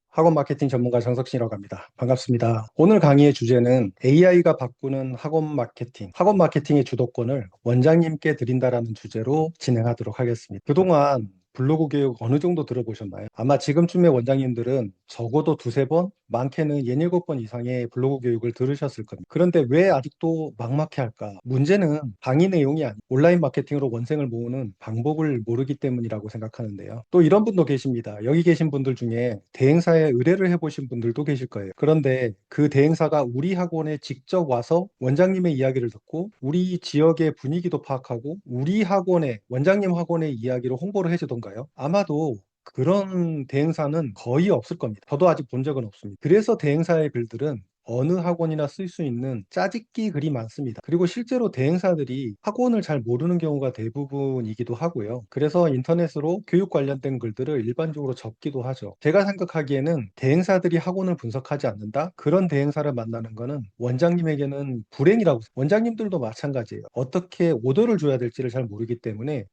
학원 마케팅 전문가 정석진이라고 합니다. 반갑습니다. 오늘 강의의 주제는 AI가 바꾸는 학원 마케팅, 학원 마케팅의 주도권을 원장님께 드린다라는 주제로 진행하도록 하겠습니다. 그동안 블로그 교육 어느 정도 들어보셨나요? 아마 지금쯤의 원장님들은 적어도 두세 번, 많게는 6~7번 이상의 블로그 교육을 들으셨을 겁니다. 그런데 왜 아직도 막막해 할까? 문제는 강의 내용이 아니고 온라인 마케팅으로 원생을 모으는 방법을 모르기 때문이라고 생각하는데요. 또 이런 분도 계십니다. 여기 계신 분들 중에 대행사에 의뢰를 해보신 분들도 계실 거예요. 그런데 그 대행사가 우리 학원에 직접 와서 원장님의 이야기를 듣고 우리 지역의 분위기도 파악하고 우리 학원에 원장님 학원의 이야기로 홍보를 해주던가요? 아마도 그런 대행사는 거의 없을 겁니다. 저도 아직 본 적은 없습니다. 그래서 대행사의 글들은 어느 학원이나 쓸 수 있는 짜집기 글이 많습니다. 그리고 실제로 대행사들이 학원을 잘 모르는 경우가 대부분이기도 하고요. 그래서 인터넷으로 교육 관련된 글들을 일반적으로 적기도 하죠. 제가 생각하기에는 대행사들이 학원을 분석하지 않는다? 그런 대행사를 만나는 거는 원장님에게는 불행이라고 생각해요. 원장님들도 마찬가지예요. 어떻게 오더를 줘야 될지를 잘 모르기 때문에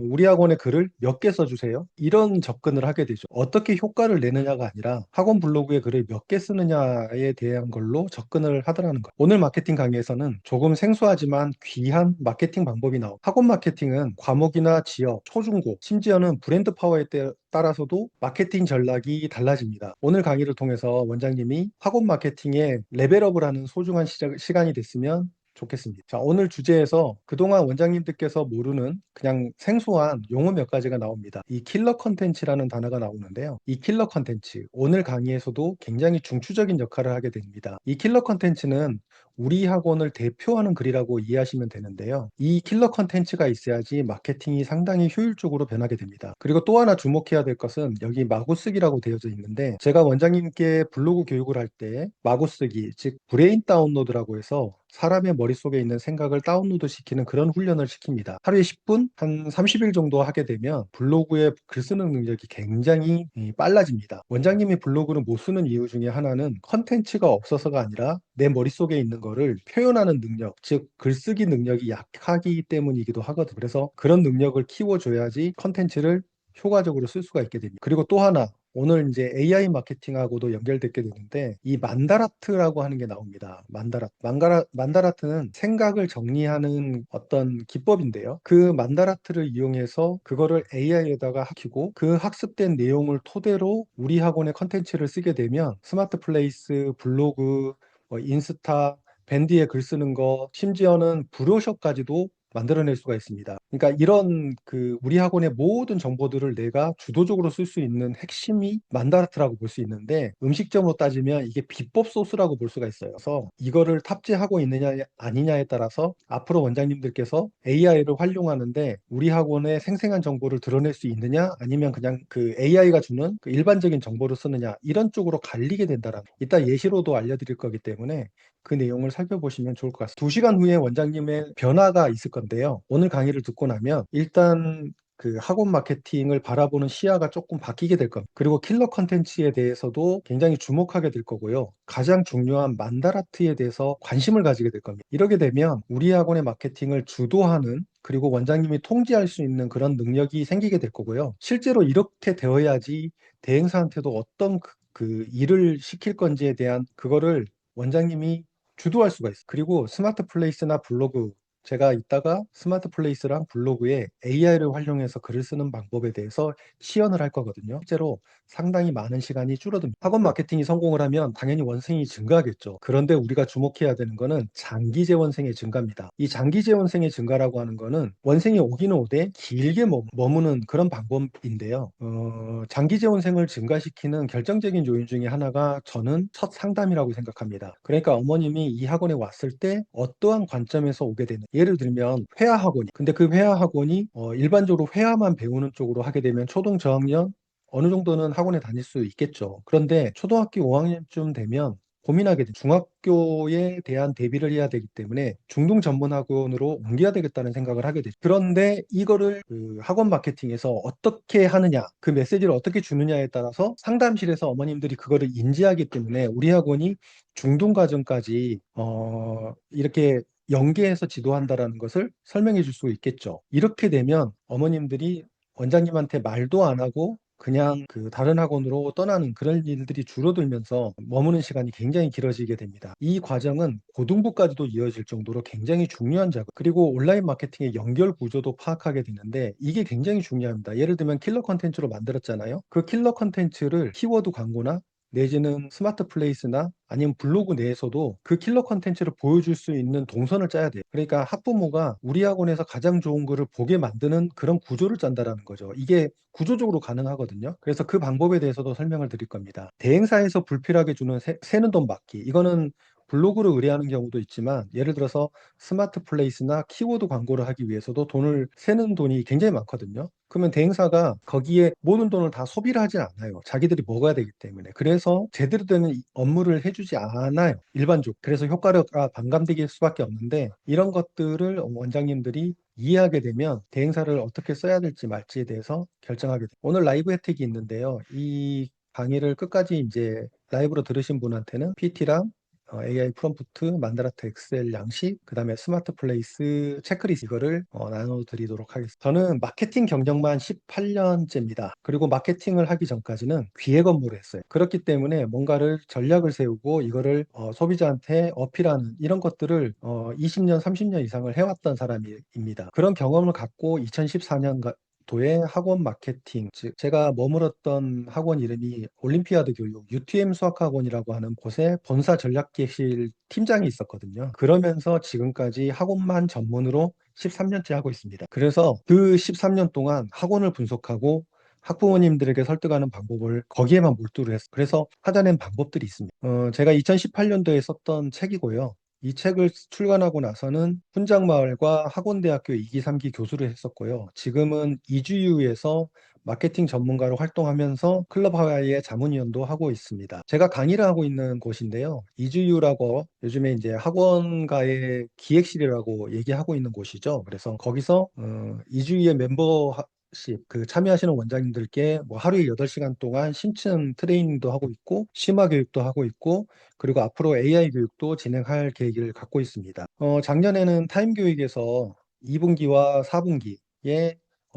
우리 학원의 글을 몇 개 써주세요. 이런 접근을 하게 되죠. 어떻게 효과를 내느냐가 아니라 학원 블로그에 글을 몇 개 쓰느냐에 대한 걸로 접근을 하더라는 거예요. 오늘 마케팅 강의에서는 조금 생소하지만 귀한 마케팅 방법이 나옵니다. 학원 마케팅은 과목이나 지역, 초중고, 심지어는 브랜드 파워에 따라서도 마케팅 전략이 달라집니다. 오늘 강의를 통해서 원장님이 학원 마케팅에 레벨업을 하는 소중한 시간이 됐으면 좋겠습니다. 자, 오늘 주제에서 그동안 원장님들께서 모르는 그냥 생소한 용어 몇 가지가 나옵니다. 이 킬러 컨텐츠라는 단어가 나오는데요. 이 킬러 컨텐츠, 오늘 강의에서도 굉장히 중추적인 역할을 하게 됩니다. 이 킬러 컨텐츠는 우리 학원을 대표하는 글이라고 이해하시면 되는데요. 이 킬러 컨텐츠가 있어야지 마케팅이 상당히 효율적으로 변하게 됩니다. 그리고 또 하나 주목해야 될 것은 여기 마구쓰기라고 되어져 있는데 제가 원장님께 블로그 교육을 할 때 마구쓰기, 즉 브레인 다운로드라고 해서 사람의 머릿속에 있는 생각을 다운로드 시키는 그런 훈련을 시킵니다. 하루에 10분, 한 30일 정도 하게 되면 블로그에 글 쓰는 능력이 굉장히 빨라집니다. 원장님이 블로그를 못 쓰는 이유 중에 하나는 컨텐츠가 없어서가 아니라 내 머릿속에 있는 거를 표현하는 능력, 즉 글쓰기 능력이 약하기 때문이기도 하거든요. 그래서 그런 능력을 키워줘야지 컨텐츠를 효과적으로 쓸 수가 있게 됩니다. 그리고 또 하나, 오늘 이제 AI 마케팅하고도 연결되게 되는데 이 만다라트라고 하는 게 나옵니다. 만다라트는 생각을 정리하는 어떤 기법인데요. 그 만다라트를 이용해서 그거를 AI에다가 합치고 그 학습된 내용을 토대로 우리 학원의 컨텐츠를 쓰게 되면 스마트 플레이스, 블로그, 인스타, 밴드에 글 쓰는 거, 심지어는 브로셔까지도 만들어낼 수가 있습니다. 그러니까 이런 그 우리 학원의 모든 정보들을 내가 주도적으로 쓸 수 있는 핵심이 만다라트라고 볼 수 있는데 음식점으로 따지면 이게 비법 소스라고 볼 수가 있어요. 그래서 이거를 탑재하고 있느냐 아니냐에 따라서 앞으로 원장님들께서 AI를 활용하는데 우리 학원의 생생한 정보를 드러낼 수 있느냐 아니면 그냥 그 AI가 주는 그 일반적인 정보를 쓰느냐 이런 쪽으로 갈리게 된다라는 이따 예시로도 알려드릴 거기 때문에 그 내용을 살펴보시면 좋을 것 같습니다. 2시간 후에 원장님의 변화가 있을 건데요. 오늘 강의를 듣고 나면 일단 그 학원 마케팅을 바라보는 시야가 조금 바뀌게 될 겁니다. 그리고 킬러 컨텐츠에 대해서도 굉장히 주목하게 될 거고요. 가장 중요한 만다라트에 대해서 관심을 가지게 될 겁니다. 이렇게 되면 우리 학원의 마케팅을 주도하는 그리고 원장님이 통제할 수 있는 그런 능력이 생기게 될 거고요. 실제로 이렇게 되어야지 대행사한테도 어떤 그 일을 시킬 건지에 대한 그거를 원장님이 주도할 수가 있어요. 그리고 스마트 플레이스나 블로그 제가 이따가 스마트 플레이스랑 블로그에 AI를 활용해서 글을 쓰는 방법에 대해서 시연을 할 거거든요. 실제로 상당히 많은 시간이 줄어듭니다. 학원 마케팅이 성공을 하면 당연히 원생이 증가하겠죠. 그런데 우리가 주목해야 되는 거는 장기 재원생의 증가입니다. 이 장기 재원생의 증가라고 하는 거는 원생이 오기는 오되 길게 머무는 그런 방법인데요. 장기 재원생을 증가시키는 결정적인 요인 중에 하나가 저는 첫 상담이라고 생각합니다. 그러니까 어머님이 이 학원에 왔을 때 어떠한 관점에서 오게 되는 예를 들면 회화 학원이 근데 그 회화 학원이 일반적으로 회화만 배우는 쪽으로 하게 되면 초등 저학년 어느 정도는 학원에 다닐 수 있겠죠. 그런데 초등학교 5학년쯤 되면 고민하게 돼. 중학교에 대한 대비를 해야 되기 때문에 중등 전문 학원으로 옮겨야 되겠다는 생각을 하게 되죠. 그런데 이거를 그 학원 마케팅에서 어떻게 하느냐, 그 메시지를 어떻게 주느냐에 따라서 상담실에서 어머님들이 그거를 인지하기 때문에 우리 학원이 중등 과정까지 이렇게 연계해서 지도한다라는 것을 설명해 줄 수 있겠죠. 이렇게 되면 어머님들이 원장님한테 말도 안 하고 그냥 그 다른 학원으로 떠나는 그런 일들이 줄어들면서 머무는 시간이 굉장히 길어지게 됩니다. 이 과정은 고등부까지도 이어질 정도로 굉장히 중요한 작업, 그리고 온라인 마케팅의 연결 구조도 파악하게 되는데 이게 굉장히 중요합니다. 예를 들면 킬러 컨텐츠로 만들었잖아요. 그 킬러 컨텐츠를 키워드 광고나 내지는 스마트 플레이스나 아니면 블로그 내에서도 그 킬러 컨텐츠를 보여줄 수 있는 동선을 짜야 돼요. 그러니까 학부모가 우리 학원에서 가장 좋은 글을 보게 만드는 그런 구조를 짠다라는 거죠. 이게 구조적으로 가능하거든요. 그래서 그 방법에 대해서도 설명을 드릴 겁니다. 대행사에서 불필요하게 주는 새는 돈 받기. 이거는 블로그를 의뢰하는 경우도 있지만, 예를 들어서 스마트 플레이스나 키워드 광고를 하기 위해서도 돈을 새는 돈이 굉장히 많거든요. 그러면 대행사가 거기에 모든 돈을 다 소비를 하지 않아요. 자기들이 먹어야 되기 때문에. 그래서 제대로 되는 업무를 해주지 않아요. 일반적으로. 그래서 효과가 반감될 수밖에 없는데, 이런 것들을 원장님들이 이해하게 되면 대행사를 어떻게 써야 될지 말지에 대해서 결정하게 돼요. 오늘 라이브 혜택이 있는데요. 이 강의를 끝까지 이제 라이브로 들으신 분한테는 PT랑 AI 프롬프트, 만다라트 엑셀 양식, 그 다음에 스마트 플레이스 체크리스트 이거를 나눠드리도록 하겠습니다. 저는 마케팅 경력만 18년째입니다. 그리고 마케팅을 하기 전까지는 기획 업무를 했어요. 그렇기 때문에 뭔가를 전략을 세우고 이거를 소비자한테 어필하는 이런 것들을 20년, 30년 이상을 해왔던 사람입니다. 그런 경험을 갖고 2014년 도의 학원 마케팅, 즉 제가 머물렀던 학원 이름이 올림피아드 교육 UTM 수학학원이라고 하는 곳에 본사 전략기획실 팀장이 있었거든요. 그러면서 지금까지 학원만 전문으로 13년째 하고 있습니다. 그래서 그 13년 동안 학원을 분석하고 학부모님들에게 설득하는 방법을 거기에만 몰두를 했어요. 그래서 찾아낸 방법들이 있습니다. 제가 2018년도에 썼던 책이고요. 이 책을 출간하고 나서는 훈장마을과 학원대학교 2기, 3기 교수를 했었고요. 지금은 이주유에서 마케팅 전문가로 활동하면서 클럽 하와이의 자문위원도 하고 있습니다. 제가 강의를 하고 있는 곳인데요. 이주유라고 요즘에 이제 학원가의 기획실이라고 얘기하고 있는 곳이죠. 그래서 거기서 이주유의 멤버 그 참여하시는 원장님들께 뭐 하루에 8시간 동안 심층 트레이닝도 하고 있고 심화 교육도 하고 있고, 그리고 앞으로 AI 교육도 진행할 계획을 갖고 있습니다. 작년에는 타임 교육에서 2분기와 4분기에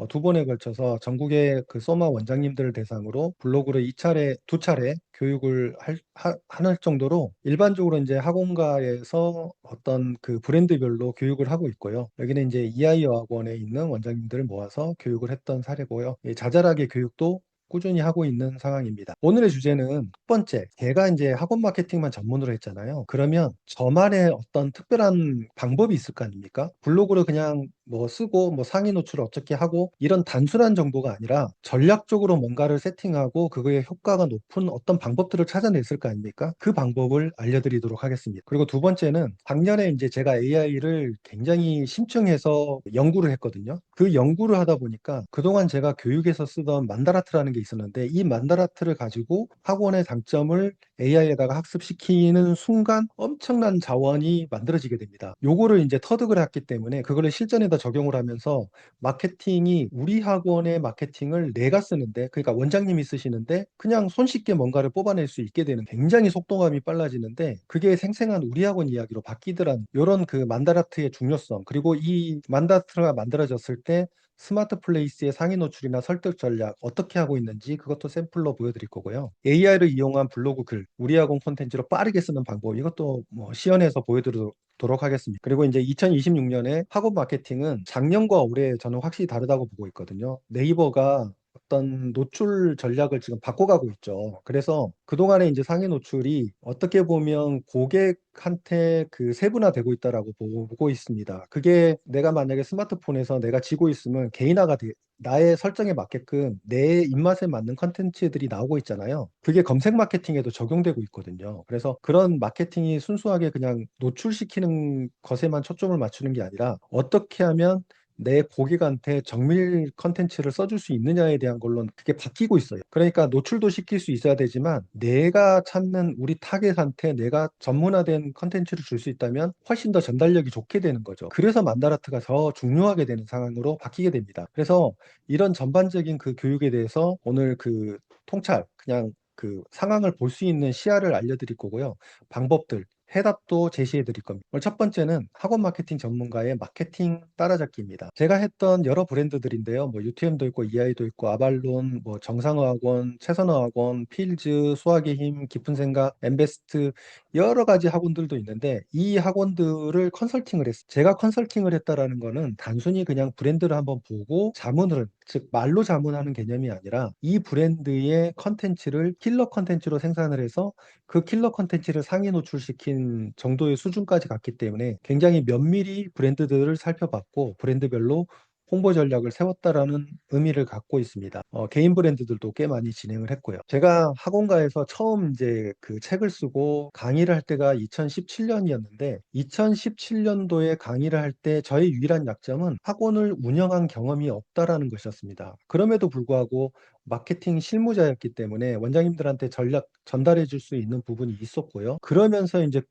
두 번에 걸쳐서 전국의 그 소마 원장님들을 대상으로 블로그로 2차례, 2차례 교육을 할 정도로 일반적으로 이제 학원가에서 어떤 그 브랜드별로 교육을 하고 있고요. 여기는 이제 이하이 여학원에 있는 원장님들을 모아서 교육을 했던 사례고요. 자잘하게 교육도 꾸준히 하고 있는 상황입니다. 오늘의 주제는 첫 번째, 제가 이제 학원 마케팅만 전문으로 했잖아요. 그러면 저만의 어떤 특별한 방법이 있을 거 아닙니까? 블로그를 그냥 뭐 쓰고 뭐 상위 노출을 어떻게 하고 이런 단순한 정도가 아니라 전략적으로 뭔가를 세팅하고 그거에 효과가 높은 어떤 방법들을 찾아냈을 거 아닙니까? 그 방법을 알려드리도록 하겠습니다. 그리고 두 번째는 작년에 이제 제가 AI를 굉장히 심층해서 연구를 했거든요. 그 연구를 하다 보니까 그동안 제가 교육에서 쓰던 만다라트라는 게 있었는데 이 만다라트를 가지고 학원의 장점을 AI에다가 학습시키는 순간 엄청난 자원이 만들어지게 됩니다. 요거를 이제 터득을 했기 때문에 그거를 실전에다 적용을 하면서 마케팅이 우리 학원의 마케팅을 내가 쓰는데, 그러니까 원장님이 쓰시는데 그냥 손쉽게 뭔가를 뽑아낼 수 있게 되는, 굉장히 속도감이 빨라지는데 그게 생생한 우리 학원 이야기로 바뀌더란 요런 그 만다라트의 중요성, 그리고 이 만다라트가 만들어졌을 때 스마트 플레이스의 상위 노출이나 설득 전략 어떻게 하고 있는지 그것도 샘플로 보여드릴 거고요. AI를 이용한 블로그 글, 우리 학원 콘텐츠로 빠르게 쓰는 방법, 이것도 뭐 시연해서 보여드리도록 하겠습니다. 그리고 이제 2026년에 학원 마케팅은 작년과 올해 저는 확실히 다르다고 보고 있거든요. 네이버가 어떤 노출 전략을 지금 바꿔가고 있죠. 그래서 그동안에 이제 상위 노출이 어떻게 보면 고객한테 그 세분화되고 있다라고 보고 있습니다. 그게 내가 만약에 스마트폰에서 내가 지고 있으면 개인화가 나의 설정에 맞게끔 내 입맛에 맞는 컨텐츠들이 나오고 있잖아요. 그게 검색 마케팅에도 적용되고 있거든요. 그래서 그런 마케팅이 순수하게 그냥 노출시키는 것에만 초점을 맞추는 게 아니라 어떻게 하면 내 고객한테 정밀 컨텐츠를 써줄 수 있느냐에 대한 걸로 그게 바뀌고 있어요. 그러니까 노출도 시킬 수 있어야 되지만 내가 찾는 우리 타겟한테 내가 전문화된 컨텐츠를 줄 수 있다면 훨씬 더 전달력이 좋게 되는 거죠. 그래서 만다라트가 더 중요하게 되는 상황으로 바뀌게 됩니다. 그래서 이런 전반적인 그 교육에 대해서 오늘 그 통찰, 그냥 그 상황을 볼 수 있는 시야를 알려드릴 거고요. 방법들, 해답도 제시해 드릴 겁니다. 오늘 첫 번째는 학원 마케팅 전문가의 마케팅 따라잡기입니다. 제가 했던 여러 브랜드들인데요. 뭐 UTM도 있고 EI도 있고 아발론, 뭐 정상어학원, 최선어학원, 필즈, 수학의 힘, 깊은 생각, 엠베스트 여러 가지 학원들도 있는데 이 학원들을 컨설팅을 했어요. 제가 컨설팅을 했다라는 거는 단순히 그냥 브랜드를 한번 보고 자문을 즉 말로 자문하는 개념이 아니라 이 브랜드의 컨텐츠를 킬러 컨텐츠로 생산을 해서 그 킬러 컨텐츠를 상위 노출시킨 정도의 수준까지 갔기 때문에 굉장히 면밀히 브랜드들을 살펴봤고 브랜드별로 홍보 전략을 세웠다라는 의미를 갖고 있습니다. 개인 브랜드들도 꽤 많이 진행을 했고요. 제가 학원가에서 처음 이제 그 책을 쓰고 강의를 할 때가 2017년이었는데 2017년도에 강의를 할 때 저의 유일한 약점은 학원을 운영한 경험이 없다라는 것이었습니다. 그럼에도 불구하고 마케팅 실무자였기 때문에 원장님들한테 전략 전달해 줄 수 있는 부분이 있었고요. 그러면서 이제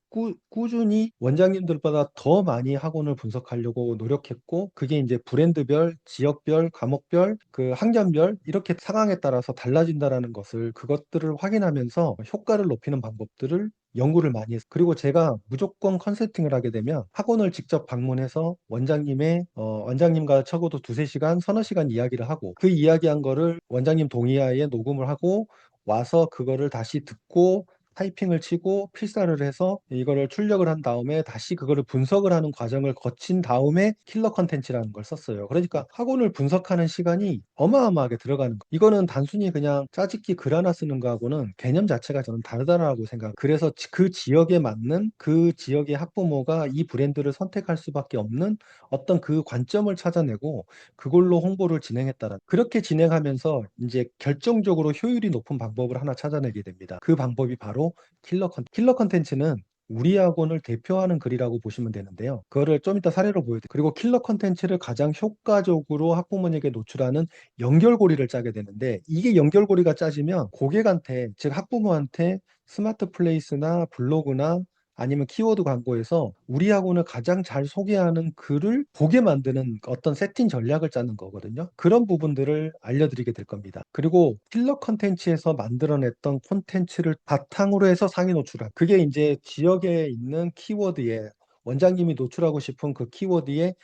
꾸준히 원장님들보다 더 많이 학원을 분석하려고 노력했고 그게 이제 브랜드별, 지역별, 과목별, 그 학년별 이렇게 상황에 따라서 달라진다라는 것을 그것들을 확인하면서 효과를 높이는 방법들을 연구를 많이 했어요. 그리고 제가 무조건 컨설팅을 하게 되면 학원을 직접 방문해서 원장님과 적어도 두세 시간, 서너 시간 이야기를 하고 그 이야기한 거를 원장님 동의하에 녹음을 하고 와서 그거를 다시 듣고 타이핑을 치고 필사를 해서 이거를 출력을 한 다음에 다시 그거를 분석을 하는 과정을 거친 다음에 킬러 컨텐츠라는 걸 썼어요. 그러니까 학원을 분석하는 시간이 어마어마하게 들어가는 거. 이거는 단순히 그냥 짜집기 글 하나 쓰는 거하고는 개념 자체가 저는 다르다라고 생각. 그래서 그 지역에 맞는 그 지역의 학부모가 이 브랜드를 선택할 수밖에 없는 어떤 그 관점을 찾아내고 그걸로 홍보를 진행했다라. 그렇게 진행하면서 이제 결정적으로 효율이 높은 방법을 하나 찾아내게 됩니다. 그 방법이 바로 킬러 컨텐츠는 우리 학원을 대표하는 글이라고 보시면 되는데요. 그거를 좀 이따 사례로 보여드릴게요. 그리고 킬러 컨텐츠를 가장 효과적으로 학부모에게 노출하는 연결고리를 짜게 되는데 이게 연결고리가 짜지면 고객한테 즉 학부모한테 스마트 플레이스나 블로그나 아니면 키워드 광고에서 우리 학원을 가장 잘 소개하는 글을 보게 만드는 어떤 세팅 전략을 짜는 거거든요. 그런 부분들을 알려드리게 될 겁니다. 그리고 킬러 컨텐츠에서 만들어냈던 콘텐츠를 바탕으로 해서 상위 노출한 그게 이제 지역에 있는 키워드에 원장님이 노출하고 싶은 그 키워드에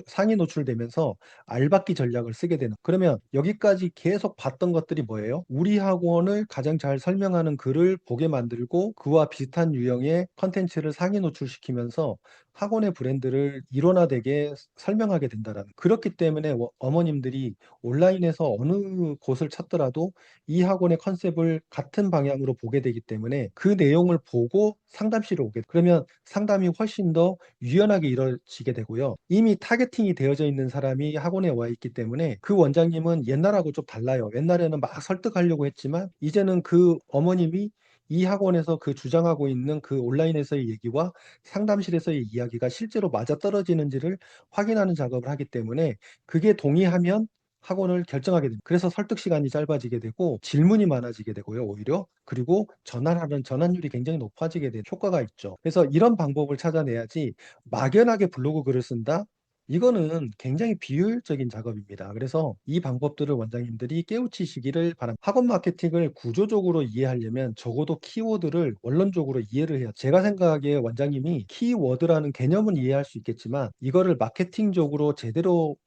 상위 노출되면서 알박기 전략을 쓰게 되는. 그러면 여기까지 계속 봤던 것들이 뭐예요? 우리 학원을 가장 잘 설명하는 글을 보게 만들고 그와 비슷한 유형의 컨텐츠를 상위 노출시키면서 학원의 브랜드를 일원화되게 설명하게 된다라는. 그렇기 때문에 어머님들이 온라인에서 어느 곳을 찾더라도 이 학원의 컨셉을 같은 방향으로 보게 되기 때문에 그 내용을 보고 상담실에 오게. 그러면 상담이 훨씬 더 유연하게 이루어지게 되고요. 이미 타겟팅이 되어져 있는 사람이 학원에 와 있기 때문에 그 원장님은 옛날하고 좀 달라요. 옛날에는 막 설득하려고 했지만 이제는 그 어머님이 이 학원에서 그 주장하고 있는 그 온라인에서의 얘기와 상담실에서의 이야기가 실제로 맞아떨어지는지를 확인하는 작업을 하기 때문에 그게 동의하면 학원을 결정하게 됩니다. 그래서 설득 시간이 짧아지게 되고 질문이 많아지게 되고요, 오히려. 그리고 전환율이 굉장히 높아지게 되는 효과가 있죠. 그래서 이런 방법을 찾아내야지 막연하게 블로그 글을 쓴다? 이거는 굉장히 비효율적인 작업입니다. 그래서 이 방법들을 원장님들이 깨우치시기를 바랍니다. 학원 마케팅을 구조적으로 이해하려면 적어도 키워드를 원론적으로 이해를 해야. 제가 생각하기에 원장님이 키워드라는 개념은 이해할 수 있겠지만 이거를 마케팅적으로 제대로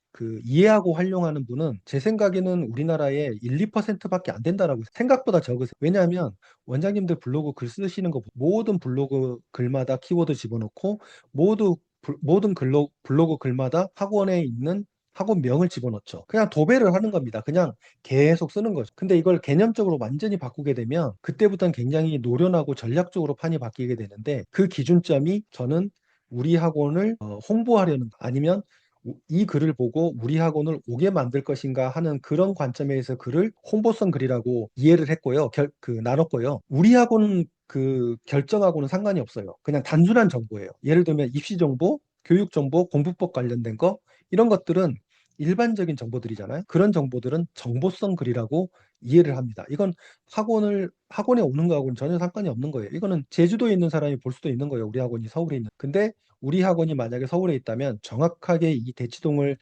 이해하고 활용하는 분은 제 생각에는 우리나라에 1, 2%밖에 안 된다라고 생각보다 적으세요. 왜냐하면 원장님들 블로그 글 쓰시는 거 모든 블로그 글마다 키워드 집어넣고 모든 블로그 글마다 학원에 있는 학원명을 집어넣죠. 그냥 도배를 하는 겁니다. 그냥 계속 쓰는 거죠. 근데 이걸 개념적으로 완전히 바꾸게 되면 그때부터는 굉장히 노련하고 전략적으로 판이 바뀌게 되는데 그 기준점이 저는 우리 학원을 홍보하려는 아니면 이 글을 보고 우리 학원을 오게 만들 것인가 하는 그런 관점에서 글을 홍보성 글이라고 이해를 했고요. 나눴고요. 우리 학원은 결정하고는 상관이 없어요. 그냥 단순한 정보예요. 예를 들면 입시 정보, 교육 정보, 공부법 관련된 거 이런 것들은 일반적인 정보들이잖아요. 그런 정보들은 정보성 글이라고 이해를 합니다. 이건 학원에 오는 거하고는 전혀 상관이 없는 거예요. 이거는 제주도에 있는 사람이 볼 수도 있는 거예요. 우리 학원이 서울에 있는. 근데 우리 학원이 만약에 서울에 있다면 정확하게 이 대치동을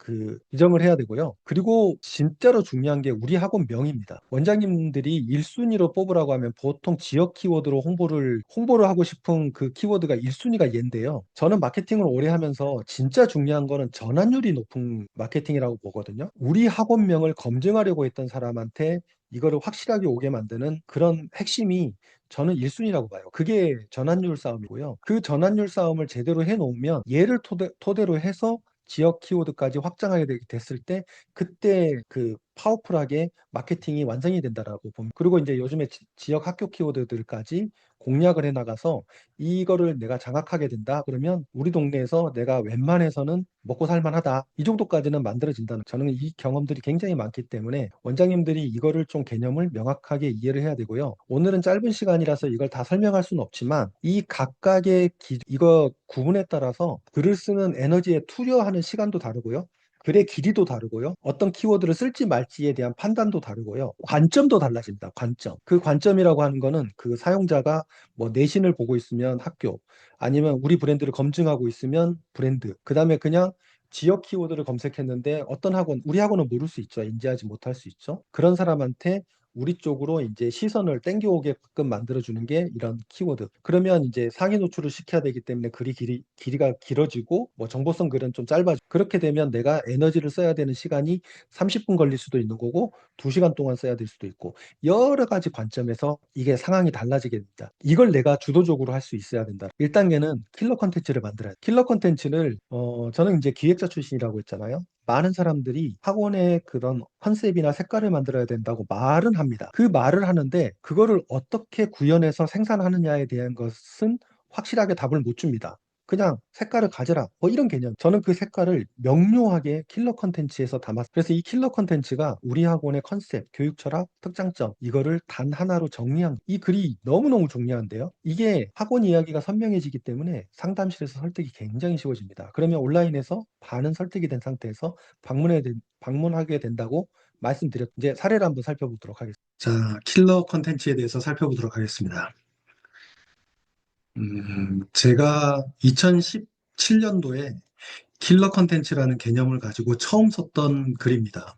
지정을 해야 되고요. 그리고 진짜로 중요한 게 우리 학원 명입니다. 원장님들이 1순위로 뽑으라고 하면 보통 지역 키워드로 홍보를 하고 싶은 그 키워드가 1순위가 얘인데요. 저는 마케팅을 오래 하면서 진짜 중요한 거는 전환율이 높은 마케팅이라고 보거든요. 우리 학원명을 검증하려고 했던 사람한테 이거를 확실하게 오게 만드는 그런 핵심이 저는 1순위라고 봐요. 그게 전환율 싸움이고요. 그 전환율 싸움을 제대로 해놓으면 얘를 토대로 해서 지역 키워드까지 확장하게 됐을 때 그때 그 파워풀하게 마케팅이 완성이 된다라고 봅니다. 그리고 이제 요즘에 지역 학교 키워드들까지 공략을 해 나가서 이거를 내가 장악하게 된다. 그러면 우리 동네에서 내가 웬만해서는 먹고 살만하다. 이 정도까지는 만들어진다는 저는 이 경험들이 굉장히 많기 때문에 원장님들이 이거를 좀 개념을 명확하게 이해를 해야 되고요. 오늘은 짧은 시간이라서 이걸 다 설명할 수는 없지만 이 각각의 이거 구분에 따라서 글을 쓰는 에너지에 투여하는 시간도 다르고요. 글의 길이도 다르고요. 어떤 키워드를 쓸지 말지에 대한 판단도 다르고요. 관점도 달라집니다. 관점. 그 관점이라고 하는 거는 그 사용자가 뭐 내신을 보고 있으면 학교, 아니면 우리 브랜드를 검증하고 있으면 브랜드, 그 다음에 그냥 지역 키워드를 검색했는데 어떤 우리 학원은 모를 수 있죠. 인지하지 못할 수 있죠. 그런 사람한테 우리 쪽으로 이제 시선을 땡겨오게끔 만들어주는 게 이런 키워드. 그러면 이제 상위 노출을 시켜야 되기 때문에 길이가 길어지고, 뭐 정보성 글은 좀 짧아지고, 그렇게 되면 내가 에너지를 써야 되는 시간이 30분 걸릴 수도 있는 거고, 2시간 동안 써야 될 수도 있고, 여러 가지 관점에서 이게 상황이 달라지게 됩니다. 이걸 내가 주도적으로 할 수 있어야 된다. 1단계는 킬러 컨텐츠를 만들어야 돼. 킬러 컨텐츠를, 저는 이제 기획자 출신이라고 했잖아요. 많은 사람들이 학원의 그런 컨셉이나 색깔을 만들어야 된다고 말은 합니다. 그 말을 하는데 그거를 어떻게 구현해서 생산하느냐에 대한 것은 확실하게 답을 못 줍니다. 그냥 색깔을 가져라. 뭐 이런 개념. 저는 그 색깔을 명료하게 킬러 컨텐츠에서 담았어요. 그래서 이 킬러 컨텐츠가 우리 학원의 컨셉, 교육 철학, 특장점, 이거를 단 하나로 정리한 이 글이 너무너무 중요한데요. 이게 학원 이야기가 선명해지기 때문에 상담실에서 설득이 굉장히 쉬워집니다. 그러면 온라인에서 반은 설득이 된 상태에서 방문하게 된다고 이제 사례를 한번 살펴보도록 하겠습니다. 자, 킬러 컨텐츠에 대해서 살펴보도록 하겠습니다. 제가 2017년도에 킬러 컨텐츠라는 개념을 가지고 처음 썼던 글입니다.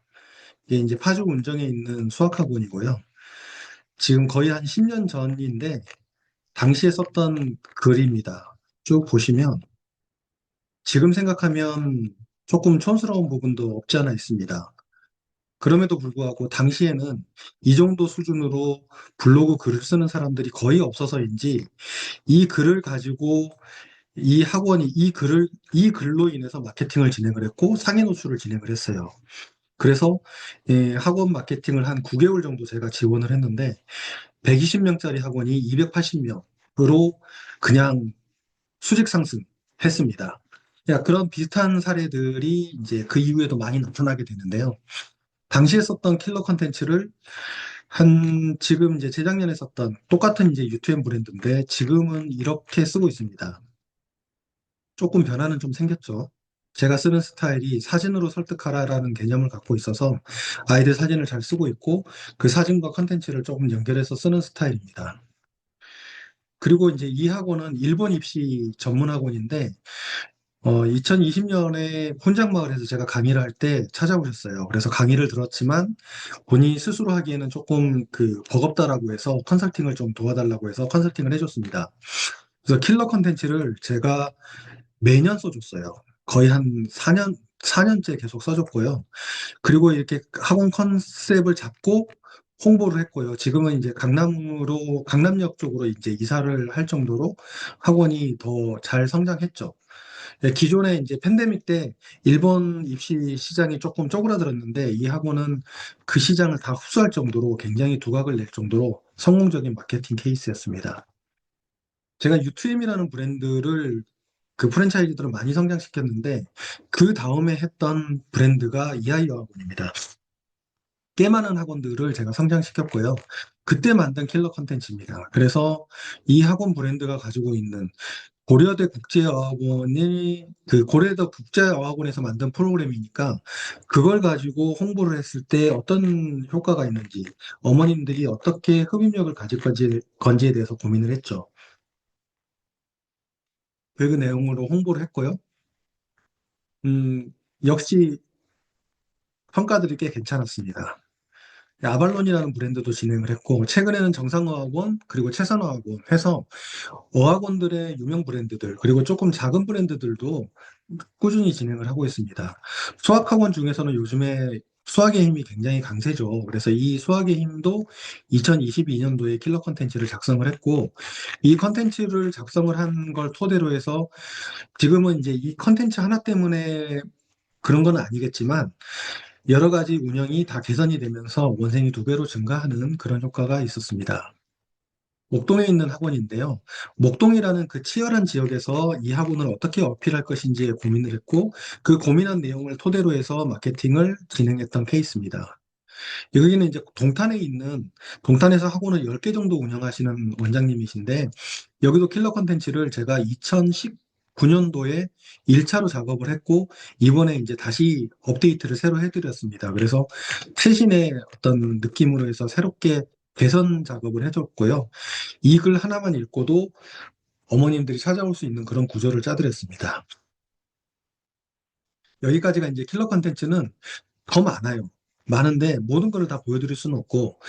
이게 이제 파주 운정에 있는 수학학원이고요. 지금 거의 한 10년 전인데 당시에 썼던 글입니다. 쭉 보시면 지금 생각하면 조금 촌스러운 부분도 없지 않아 있습니다. 그럼에도 불구하고 당시에는 이 정도 수준으로 블로그 글을 쓰는 사람들이 거의 없어서인지 이 글을 가지고 이 학원이 이 글로 인해서 마케팅을 진행을 했고 상위 노출을 진행을 했어요. 그래서 학원 마케팅을 한 9개월 정도 제가 지원을 했는데 120명짜리 학원이 280명으로 그냥 수직 상승했습니다. 그런 비슷한 사례들이 이제 그 이후에도 많이 나타나게 되는데요. 당시에 썼던 킬러 컨텐츠를 지금 이제 재작년에 썼던 똑같은 이제 유튜브 브랜드인데 지금은 이렇게 쓰고 있습니다. 조금 변화는 좀 생겼죠. 제가 쓰는 스타일이 사진으로 설득하라라는 개념을 갖고 있어서 아이들 사진을 잘 쓰고 있고 그 사진과 컨텐츠를 조금 연결해서 쓰는 스타일입니다. 그리고 이제 이 학원은 일본 입시 전문 학원인데 2020년에 혼장마을에서 제가 강의를 할 때 찾아오셨어요. 그래서 강의를 들었지만 본인이 스스로 하기에는 조금 버겁다라고 해서 컨설팅을 좀 도와달라고 해서 컨설팅을 해줬습니다. 그래서 킬러 컨텐츠를 제가 매년 써줬어요. 거의 한 4년째 계속 써줬고요. 그리고 이렇게 학원 컨셉을 잡고 홍보를 했고요. 지금은 이제 강남역 쪽으로 이제 이사를 할 정도로 학원이 더 잘 성장했죠. 기존에 이제 팬데믹 때 일본 입시 시장이 조금 쪼그라들었는데 이 학원은 그 시장을 다 흡수할 정도로 굉장히 두각을 낼 정도로 성공적인 마케팅 케이스였습니다. 제가 U2M이라는 브랜드를 프랜차이즈들을 많이 성장시켰는데 그 다음에 했던 브랜드가 이하이어 학원입니다. 꽤 많은 학원들을 제가 성장시켰고요. 그때 만든 킬러 컨텐츠입니다. 그래서 이 학원 브랜드가 가지고 있는 고려대 국제어학원이 그 고려대 국제어학원에서 만든 프로그램이니까 그걸 가지고 홍보를 했을 때 어떤 효과가 있는지 어머님들이 어떻게 흡입력을 가질 건지에 대해서 고민을 했죠. 그 내용으로 홍보를 했고요. 음, 역시 평가들이 꽤 괜찮았습니다. 아발론이라는 브랜드도 진행을 했고, 최근에는 정상어학원, 그리고 최선어학원 해서 어학원들의 유명 브랜드들, 그리고 조금 작은 브랜드들도 꾸준히 진행을 하고 있습니다. 수학학원 중에서는 요즘에 수학의 힘이 굉장히 강세죠. 그래서 이 수학의 힘도 2022년도에 킬러 컨텐츠를 작성을 했고, 이 컨텐츠를 작성을 한 걸 토대로 해서 지금은 이제 이 컨텐츠 하나 때문에 그런 건 아니겠지만, 여러 가지 운영이 다 개선이 되면서 원생이 두 배로 증가하는 그런 효과가 있었습니다. 목동에 있는 학원인데요. 목동이라는 그 치열한 지역에서 이 학원을 어떻게 어필할 것인지에 고민을 했고, 그 고민한 내용을 토대로 해서 마케팅을 진행했던 케이스입니다. 여기는 이제 동탄에서 학원을 10개 정도 운영하시는 원장님이신데, 여기도 킬러 컨텐츠를 제가 2019년도에 1차로 작업을 했고, 이번에 이제 다시 업데이트를 새로 해드렸습니다. 그래서 최신의 어떤 느낌으로 해서 새롭게 개선 작업을 해줬고요. 이 글 하나만 읽고도 어머님들이 찾아올 수 있는 그런 구조를 짜드렸습니다. 여기까지가 이제 킬러 컨텐츠는 더 많아요. 많은데 모든 걸 다 보여드릴 수는 없고,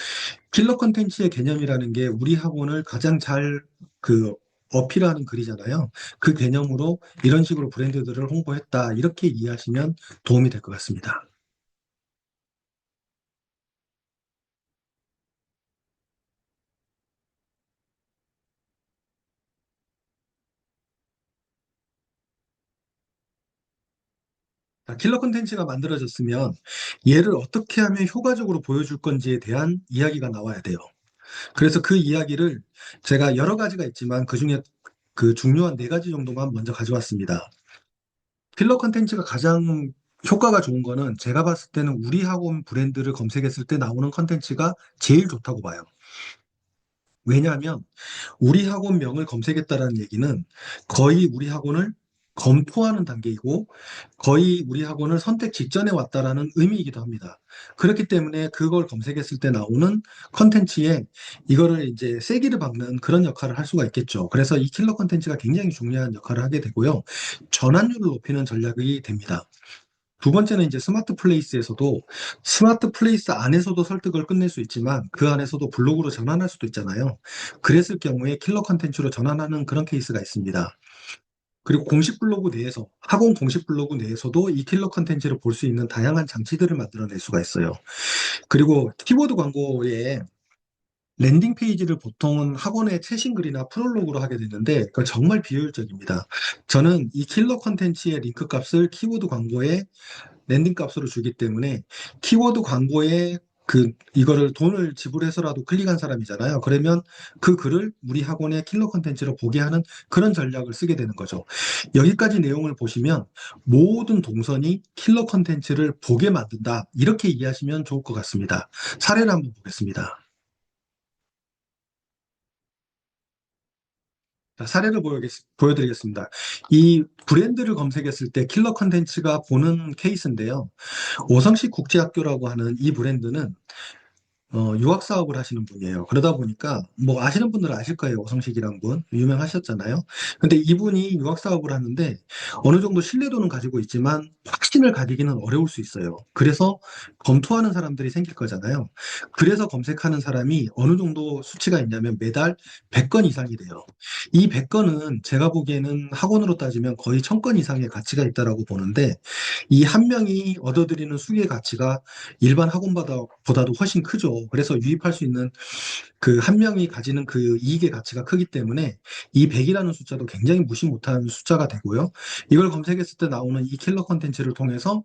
킬러 컨텐츠의 개념이라는 게 우리 학원을 가장 잘 그 어필하는 글이잖아요. 그 개념으로 이런 식으로 브랜드들을 홍보했다. 이렇게 이해하시면 도움이 될 것 같습니다. 자, 킬러 콘텐츠가 만들어졌으면 얘를 어떻게 하면 효과적으로 보여줄 건지에 대한 이야기가 나와야 돼요. 그래서 그 이야기를 제가 여러 가지가 있지만 그중에 그 중요한 네 가지 정도만 먼저 가져왔습니다. 킬러 콘텐츠가 가장 효과가 좋은 거는 제가 봤을 때는 우리 학원 브랜드를 검색했을 때 나오는 콘텐츠가 제일 좋다고 봐요. 왜냐하면 우리 학원명을 검색했다라는 얘기는 거의 우리 학원을 검토하는 단계이고 거의 우리 학원을 선택 직전에 왔다라는 의미이기도 합니다. 그렇기 때문에 그걸 검색했을 때 나오는 컨텐츠에 이거를 이제 세기를 박는 그런 역할을 할 수가 있겠죠. 그래서 이 킬러 컨텐츠가 굉장히 중요한 역할을 하게 되고요. 전환율을 높이는 전략이 됩니다. 두 번째는 이제 스마트 플레이스에서도 스마트 플레이스 안에서도 설득을 끝낼 수 있지만 그 안에서도 블로그로 전환할 수도 있잖아요. 그랬을 경우에 킬러 컨텐츠로 전환하는 그런 케이스가 있습니다. 그리고 공식 블로그 내에서 학원 공식 블로그 내에서도 이 킬러 컨텐츠를 볼 수 있는 다양한 장치들을 만들어낼 수가 있어요. 그리고 키워드 광고에 랜딩 페이지를 보통은 학원의 최신 글이나 프롤로그로 하게 되는데 그건 정말 비효율적입니다. 저는 이 킬러 컨텐츠의 링크 값을 키워드 광고에 랜딩 값으로 주기 때문에 키워드 광고에 이거를 돈을 지불해서라도 클릭한 사람이잖아요. 그러면 그 글을 우리 학원의 킬러 컨텐츠로 보게 하는 그런 전략을 쓰게 되는 거죠. 여기까지 내용을 보시면 모든 동선이 킬러 컨텐츠를 보게 만든다. 이렇게 이해하시면 좋을 것 같습니다. 사례를 한번 보겠습니다. 자, 사례를 보여드리겠습니다. 이 브랜드를 검색했을 때 킬러 컨텐츠가 보는 케이스인데요. 오성식 국제학교라고 하는 이 브랜드는 유학 사업을 하시는 분이에요. 그러다 보니까 뭐 아시는 분들은 아실 거예요. 오성식이란 분 유명하셨잖아요. 근데 이분이 유학 사업을 하는데 어느 정도 신뢰도는 가지고 있지만 확신을 가지기는 어려울 수 있어요. 그래서 검토하는 사람들이 생길 거잖아요. 그래서 검색하는 사람이 어느 정도 수치가 있냐면 매달 100건 이상이 돼요. 이 100건은 제가 보기에는 학원으로 따지면 거의 1000건 이상의 가치가 있다라고 보는데 이 한 명이 얻어들이는 수익의 가치가 일반 학원보다도 훨씬 크죠. 그래서 유입할 수 있는 그 한 명이 가지는 그 이익의 가치가 크기 때문에 이 100이라는 숫자도 굉장히 무시 못한 숫자가 되고요. 이걸 검색했을 때 나오는 이 킬러 컨텐츠를 통해서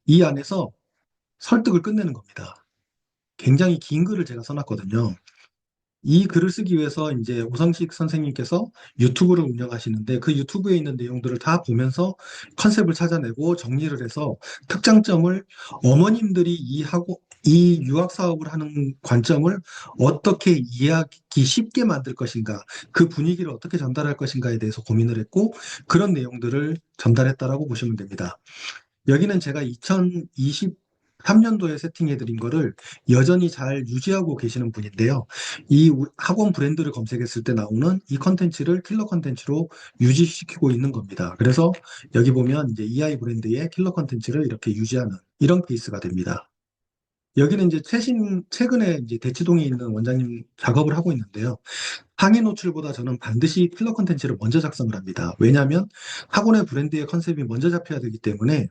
이 안에서 설득을 끝내는 겁니다. 굉장히 긴 글을 제가 써놨거든요. 이 글을 쓰기 위해서 이제 오성식 선생님께서 유튜브를 운영하시는데 그 유튜브에 있는 내용들을 다 보면서 컨셉을 찾아내고 정리를 해서 특장점을 어머님들이 이 유학 사업을 하는 관점을 어떻게 이해하기 쉽게 만들 것인가, 그 분위기를 어떻게 전달할 것인가에 대해서 고민을 했고 그런 내용들을 전달했다라고 보시면 됩니다. 여기는 제가 2023년도에 세팅해드린 거를 여전히 잘 유지하고 계시는 분인데요. 학원 브랜드를 검색했을 때 나오는 이 컨텐츠를 킬러 컨텐츠로 유지시키고 있는 겁니다. 그래서 여기 보면 이제 EI 브랜드의 킬러 컨텐츠를 이렇게 유지하는 이런 케이스가 됩니다. 여기는 이제 최근에 이제 대치동에 있는 원장님 작업을 하고 있는데요. 상위 노출보다 저는 반드시 킬러 컨텐츠를 먼저 작성을 합니다. 왜냐하면 학원의 브랜드의 컨셉이 먼저 잡혀야 되기 때문에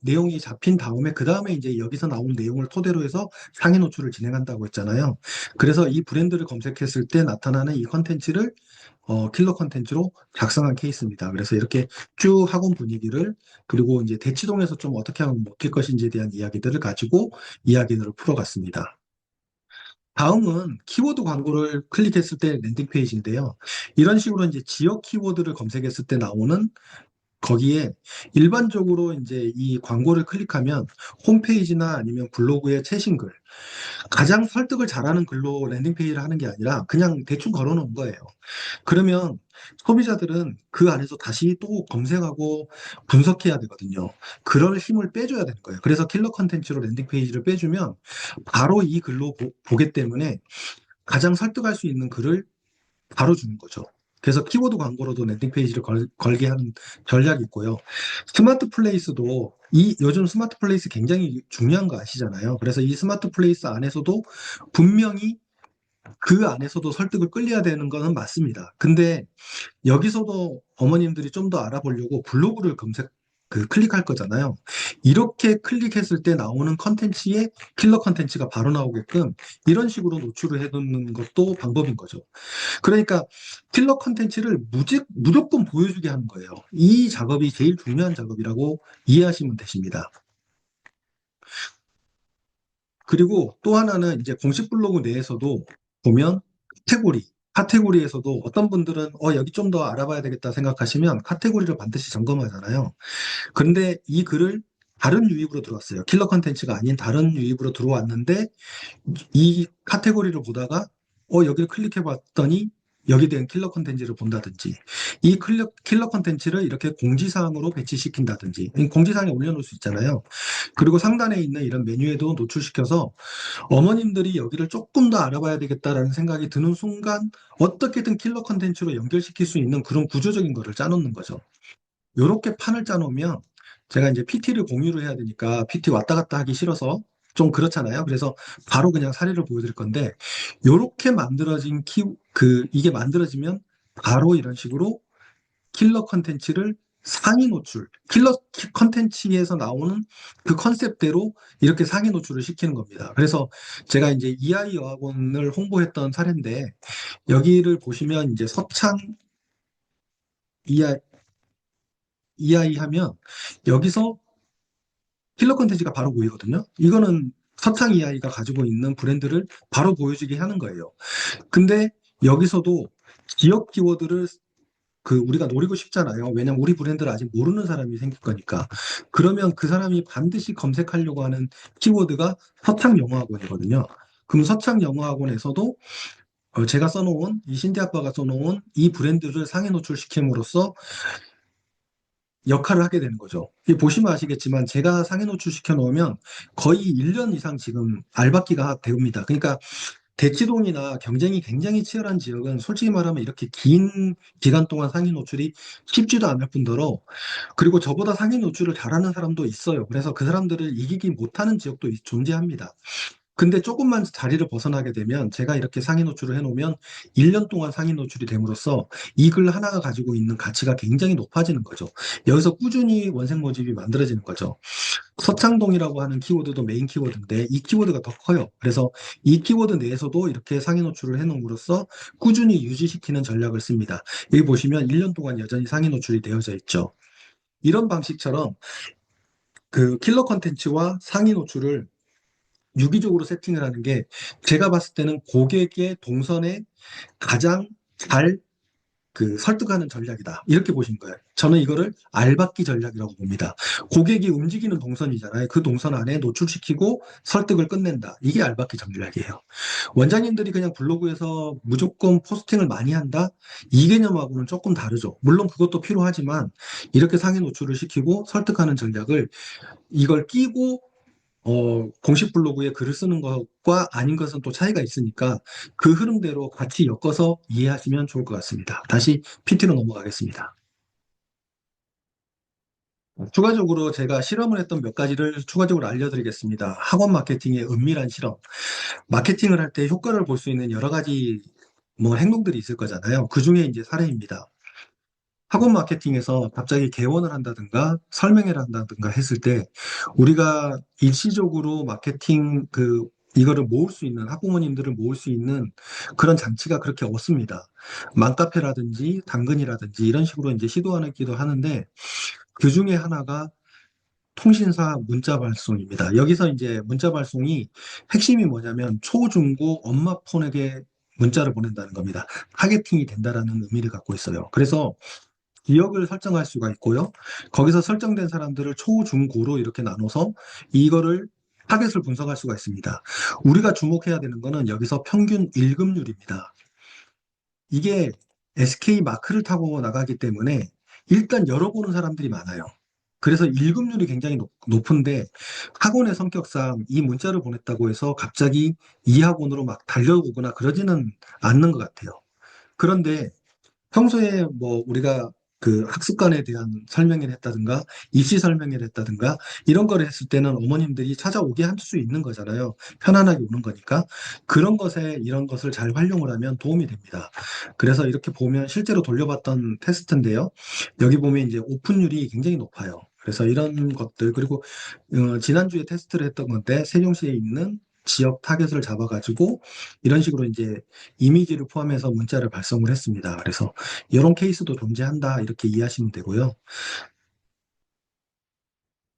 내용이 잡힌 다음에 그 다음에 이제 여기서 나온 내용을 토대로 해서 상위 노출을 진행한다고 했잖아요. 그래서 이 브랜드를 검색했을 때 나타나는 이 컨텐츠를 킬러 컨텐츠로 작성한 케이스입니다. 그래서 이렇게 쭉 학원 분위기를 그리고 이제 대치동에서 좀 어떻게 하면 먹힐 것인지에 대한 이야기들을 가지고 이야기들을 풀어갔습니다. 다음은 키워드 광고를 클릭했을 때 랜딩 페이지인데요. 이런 식으로 이제 지역 키워드를 검색했을 때 나오는 거기에 일반적으로 이제 이 광고를 클릭하면 홈페이지나 아니면 블로그의 최신글, 가장 설득을 잘하는 글로 랜딩 페이지를 하는 게 아니라 그냥 대충 걸어놓은 거예요. 그러면 소비자들은 그 안에서 다시 또 검색하고 분석해야 되거든요. 그럴 힘을 빼줘야 되는 거예요. 그래서 킬러 컨텐츠로 랜딩 페이지를 빼주면 바로 이 글로 보기 때문에 가장 설득할 수 있는 글을 바로 주는 거죠. 그래서 키워드 광고로도 랜딩 페이지를 걸게 하는 전략이 있고요. 스마트 플레이스도 요즘 스마트 플레이스 굉장히 중요한 거 아시잖아요. 그래서 이 스마트 플레이스 안에서도 분명히 그 안에서도 설득을 끌려야 되는 거는 맞습니다. 근데 여기서도 어머님들이 좀 더 알아보려고 블로그를 클릭할 거잖아요. 이렇게 클릭했을 때 나오는 컨텐츠에 킬러 컨텐츠가 바로 나오게끔 이런 식으로 노출을 해놓는 것도 방법인 거죠. 그러니까 킬러 컨텐츠를 무조건 보여주게 하는 거예요. 이 작업이 제일 중요한 작업이라고 이해하시면 되십니다. 그리고 또 하나는 이제 공식 블로그 내에서도 보면 카테고리에서도 어떤 분들은 여기 좀 더 알아봐야 되겠다 생각하시면 카테고리를 반드시 점검하잖아요. 그런데 이 글을 다른 유입으로 들어왔어요. 킬러 컨텐츠가 아닌 다른 유입으로 들어왔는데 이 카테고리를 보다가 여기를 클릭해 봤더니 여기에 대한 킬러 컨텐츠를 본다든지 이 킬러 컨텐츠를 이렇게 공지사항으로 배치시킨다든지 공지사항에 올려놓을 수 있잖아요. 그리고 상단에 있는 이런 메뉴에도 노출시켜서 어머님들이 여기를 조금 더 알아봐야 되겠다라는 생각이 드는 순간 어떻게든 킬러 컨텐츠로 연결시킬 수 있는 그런 구조적인 거를 짜놓는 거죠. 요렇게 판을 짜놓으면 제가 이제 PT를 공유를 해야 되니까 PT 왔다 갔다 하기 싫어서 좀 그렇잖아요. 그래서 바로 그냥 사례를 보여드릴 건데 요렇게 만들어진 이게 만들어지면 바로 이런 식으로 킬러 컨텐츠를 상위 노출, 킬러 컨텐츠에서 나오는 그 컨셉대로 이렇게 상위 노출을 시키는 겁니다. 그래서 제가 이제 EI 여학원을 홍보했던 사례인데 여기를 보시면 이제 서창 EI, EI 하면 여기서 킬러 컨텐츠가 바로 보이거든요. 이거는 서창 EI가 가지고 있는 브랜드를 바로 보여주게 하는 거예요. 근데 여기서도 지역 키워드를 우리가 노리고 싶잖아요. 왜냐면 우리 브랜드를 아직 모르는 사람이 생길 거니까. 그러면 그 사람이 반드시 검색하려고 하는 키워드가 서창영어학원이거든요. 그럼 서창영어학원에서도 제가 써놓은, 이 신디 아빠가 써놓은 이 브랜드를 상위 노출시킴으로써 역할을 하게 되는 거죠. 보시면 아시겠지만 제가 상위 노출시켜 놓으면 거의 1년 이상 지금 알박기가 됩니다. 그러니까 대치동이나 경쟁이 굉장히 치열한 지역은 솔직히 말하면 이렇게 긴 기간 동안 상위 노출이 쉽지도 않을 뿐더러 그리고 저보다 상위 노출을 잘하는 사람도 있어요. 그래서 그 사람들을 이기기 못하는 지역도 존재합니다. 근데 조금만 자리를 벗어나게 되면 제가 이렇게 상위 노출을 해놓으면 1년 동안 상위 노출이 됨으로써 이 글 하나가 가지고 있는 가치가 굉장히 높아지는 거죠. 여기서 꾸준히 원생 모집이 만들어지는 거죠. 서창동이라고 하는 키워드도 메인 키워드인데 이 키워드가 더 커요. 그래서 이 키워드 내에서도 이렇게 상위 노출을 해놓음으로써 꾸준히 유지시키는 전략을 씁니다. 여기 보시면 1년 동안 여전히 상위 노출이 되어져 있죠. 이런 방식처럼 그 킬러 컨텐츠와 상위 노출을 유기적으로 세팅을 하는 게 제가 봤을 때는 고객의 동선에 가장 잘 설득하는 전략이다. 이렇게 보신 거예요. 저는 이거를 알박기 전략이라고 봅니다. 고객이 움직이는 동선이잖아요. 그 동선 안에 노출시키고 설득을 끝낸다. 이게 알박기 전략이에요. 원장님들이 그냥 블로그에서 무조건 포스팅을 많이 한다? 이 개념하고는 조금 다르죠. 물론 그것도 필요하지만 이렇게 상위 노출을 시키고 설득하는 전략을 이걸 끼고 공식 블로그에 글을 쓰는 것과 아닌 것은 또 차이가 있으니까 그 흐름대로 같이 엮어서 이해하시면 좋을 것 같습니다. 다시 PT로 넘어가겠습니다. 추가적으로 제가 실험을 했던 몇 가지를 추가적으로 알려드리겠습니다. 학원 마케팅의 은밀한 실험. 마케팅을 할 때 효과를 볼 수 있는 여러 가지 뭐 행동들이 있을 거잖아요. 그 중에 이제 사례입니다. 학원 마케팅에서 갑자기 개원을 한다든가 설명회를 한다든가 했을 때 우리가 일시적으로 마케팅 이거를 모을 수 있는 학부모님들을 모을 수 있는 그런 장치가 그렇게 없습니다. 맘카페라든지 당근이라든지 이런 식으로 이제 시도하기도 하는데 그 중에 하나가 통신사 문자 발송입니다. 여기서 이제 문자 발송이 핵심이 뭐냐면 초중고 엄마 폰에게 문자를 보낸다는 겁니다. 타겟팅이 된다라는 의미를 갖고 있어요. 그래서 지역을 설정할 수가 있고요. 거기서 설정된 사람들을 초, 중, 고로 이렇게 나눠서 이거를 타겟을 분석할 수가 있습니다. 우리가 주목해야 되는 거는 여기서 평균 읽음률입니다. 이게 SK 마크를 타고 나가기 때문에 일단 열어보는 사람들이 많아요. 그래서 읽음률이 굉장히 높은데 학원의 성격상 이 문자를 보냈다고 해서 갑자기 이 학원으로 막 달려오거나 그러지는 않는 것 같아요. 그런데 평소에 뭐 우리가 학습관에 대한 설명회를 했다든가 입시 설명회를 했다든가 이런 거를 했을 때는 어머님들이 찾아오게 할 수 있는 거잖아요. 편안하게 오는 거니까 그런 것에 이런 것을 잘 활용을 하면 도움이 됩니다. 그래서 이렇게 보면 실제로 돌려봤던 테스트인데요. 여기 보면 이제 오픈율이 굉장히 높아요. 그래서 이런 것들 그리고 지난주에 테스트를 했던 건데 세종시에 있는 지역 타겟을 잡아가지고 이런 식으로 이제 이미지를 포함해서 문자를 발송을 했습니다. 그래서 이런 케이스도 존재한다 이렇게 이해하시면 되고요.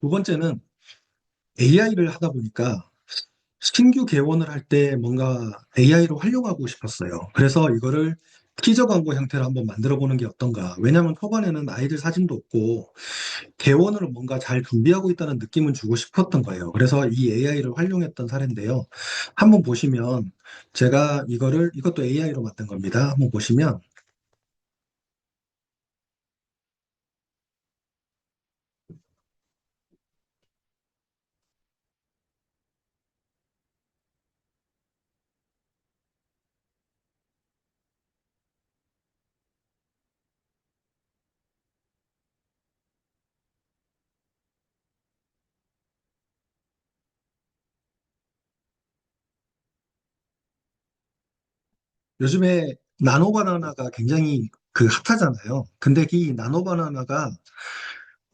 두 번째는 AI를 하다 보니까 신규 개원을 할 때 뭔가 AI로 활용하고 싶었어요. 그래서 이거를 티저 광고 형태로 한번 만들어 보는 게 어떤가. 왜냐하면 초반에는 아이들 사진도 없고 개원을 뭔가 잘 준비하고 있다는 느낌은 주고 싶었던 거예요. 그래서 이 AI를 활용했던 사례인데요. 한번 보시면 제가 이것도 AI로 만든 겁니다. 한번 보시면 요즘에 나노바나나가 굉장히 핫하잖아요. 근데 이 나노바나나가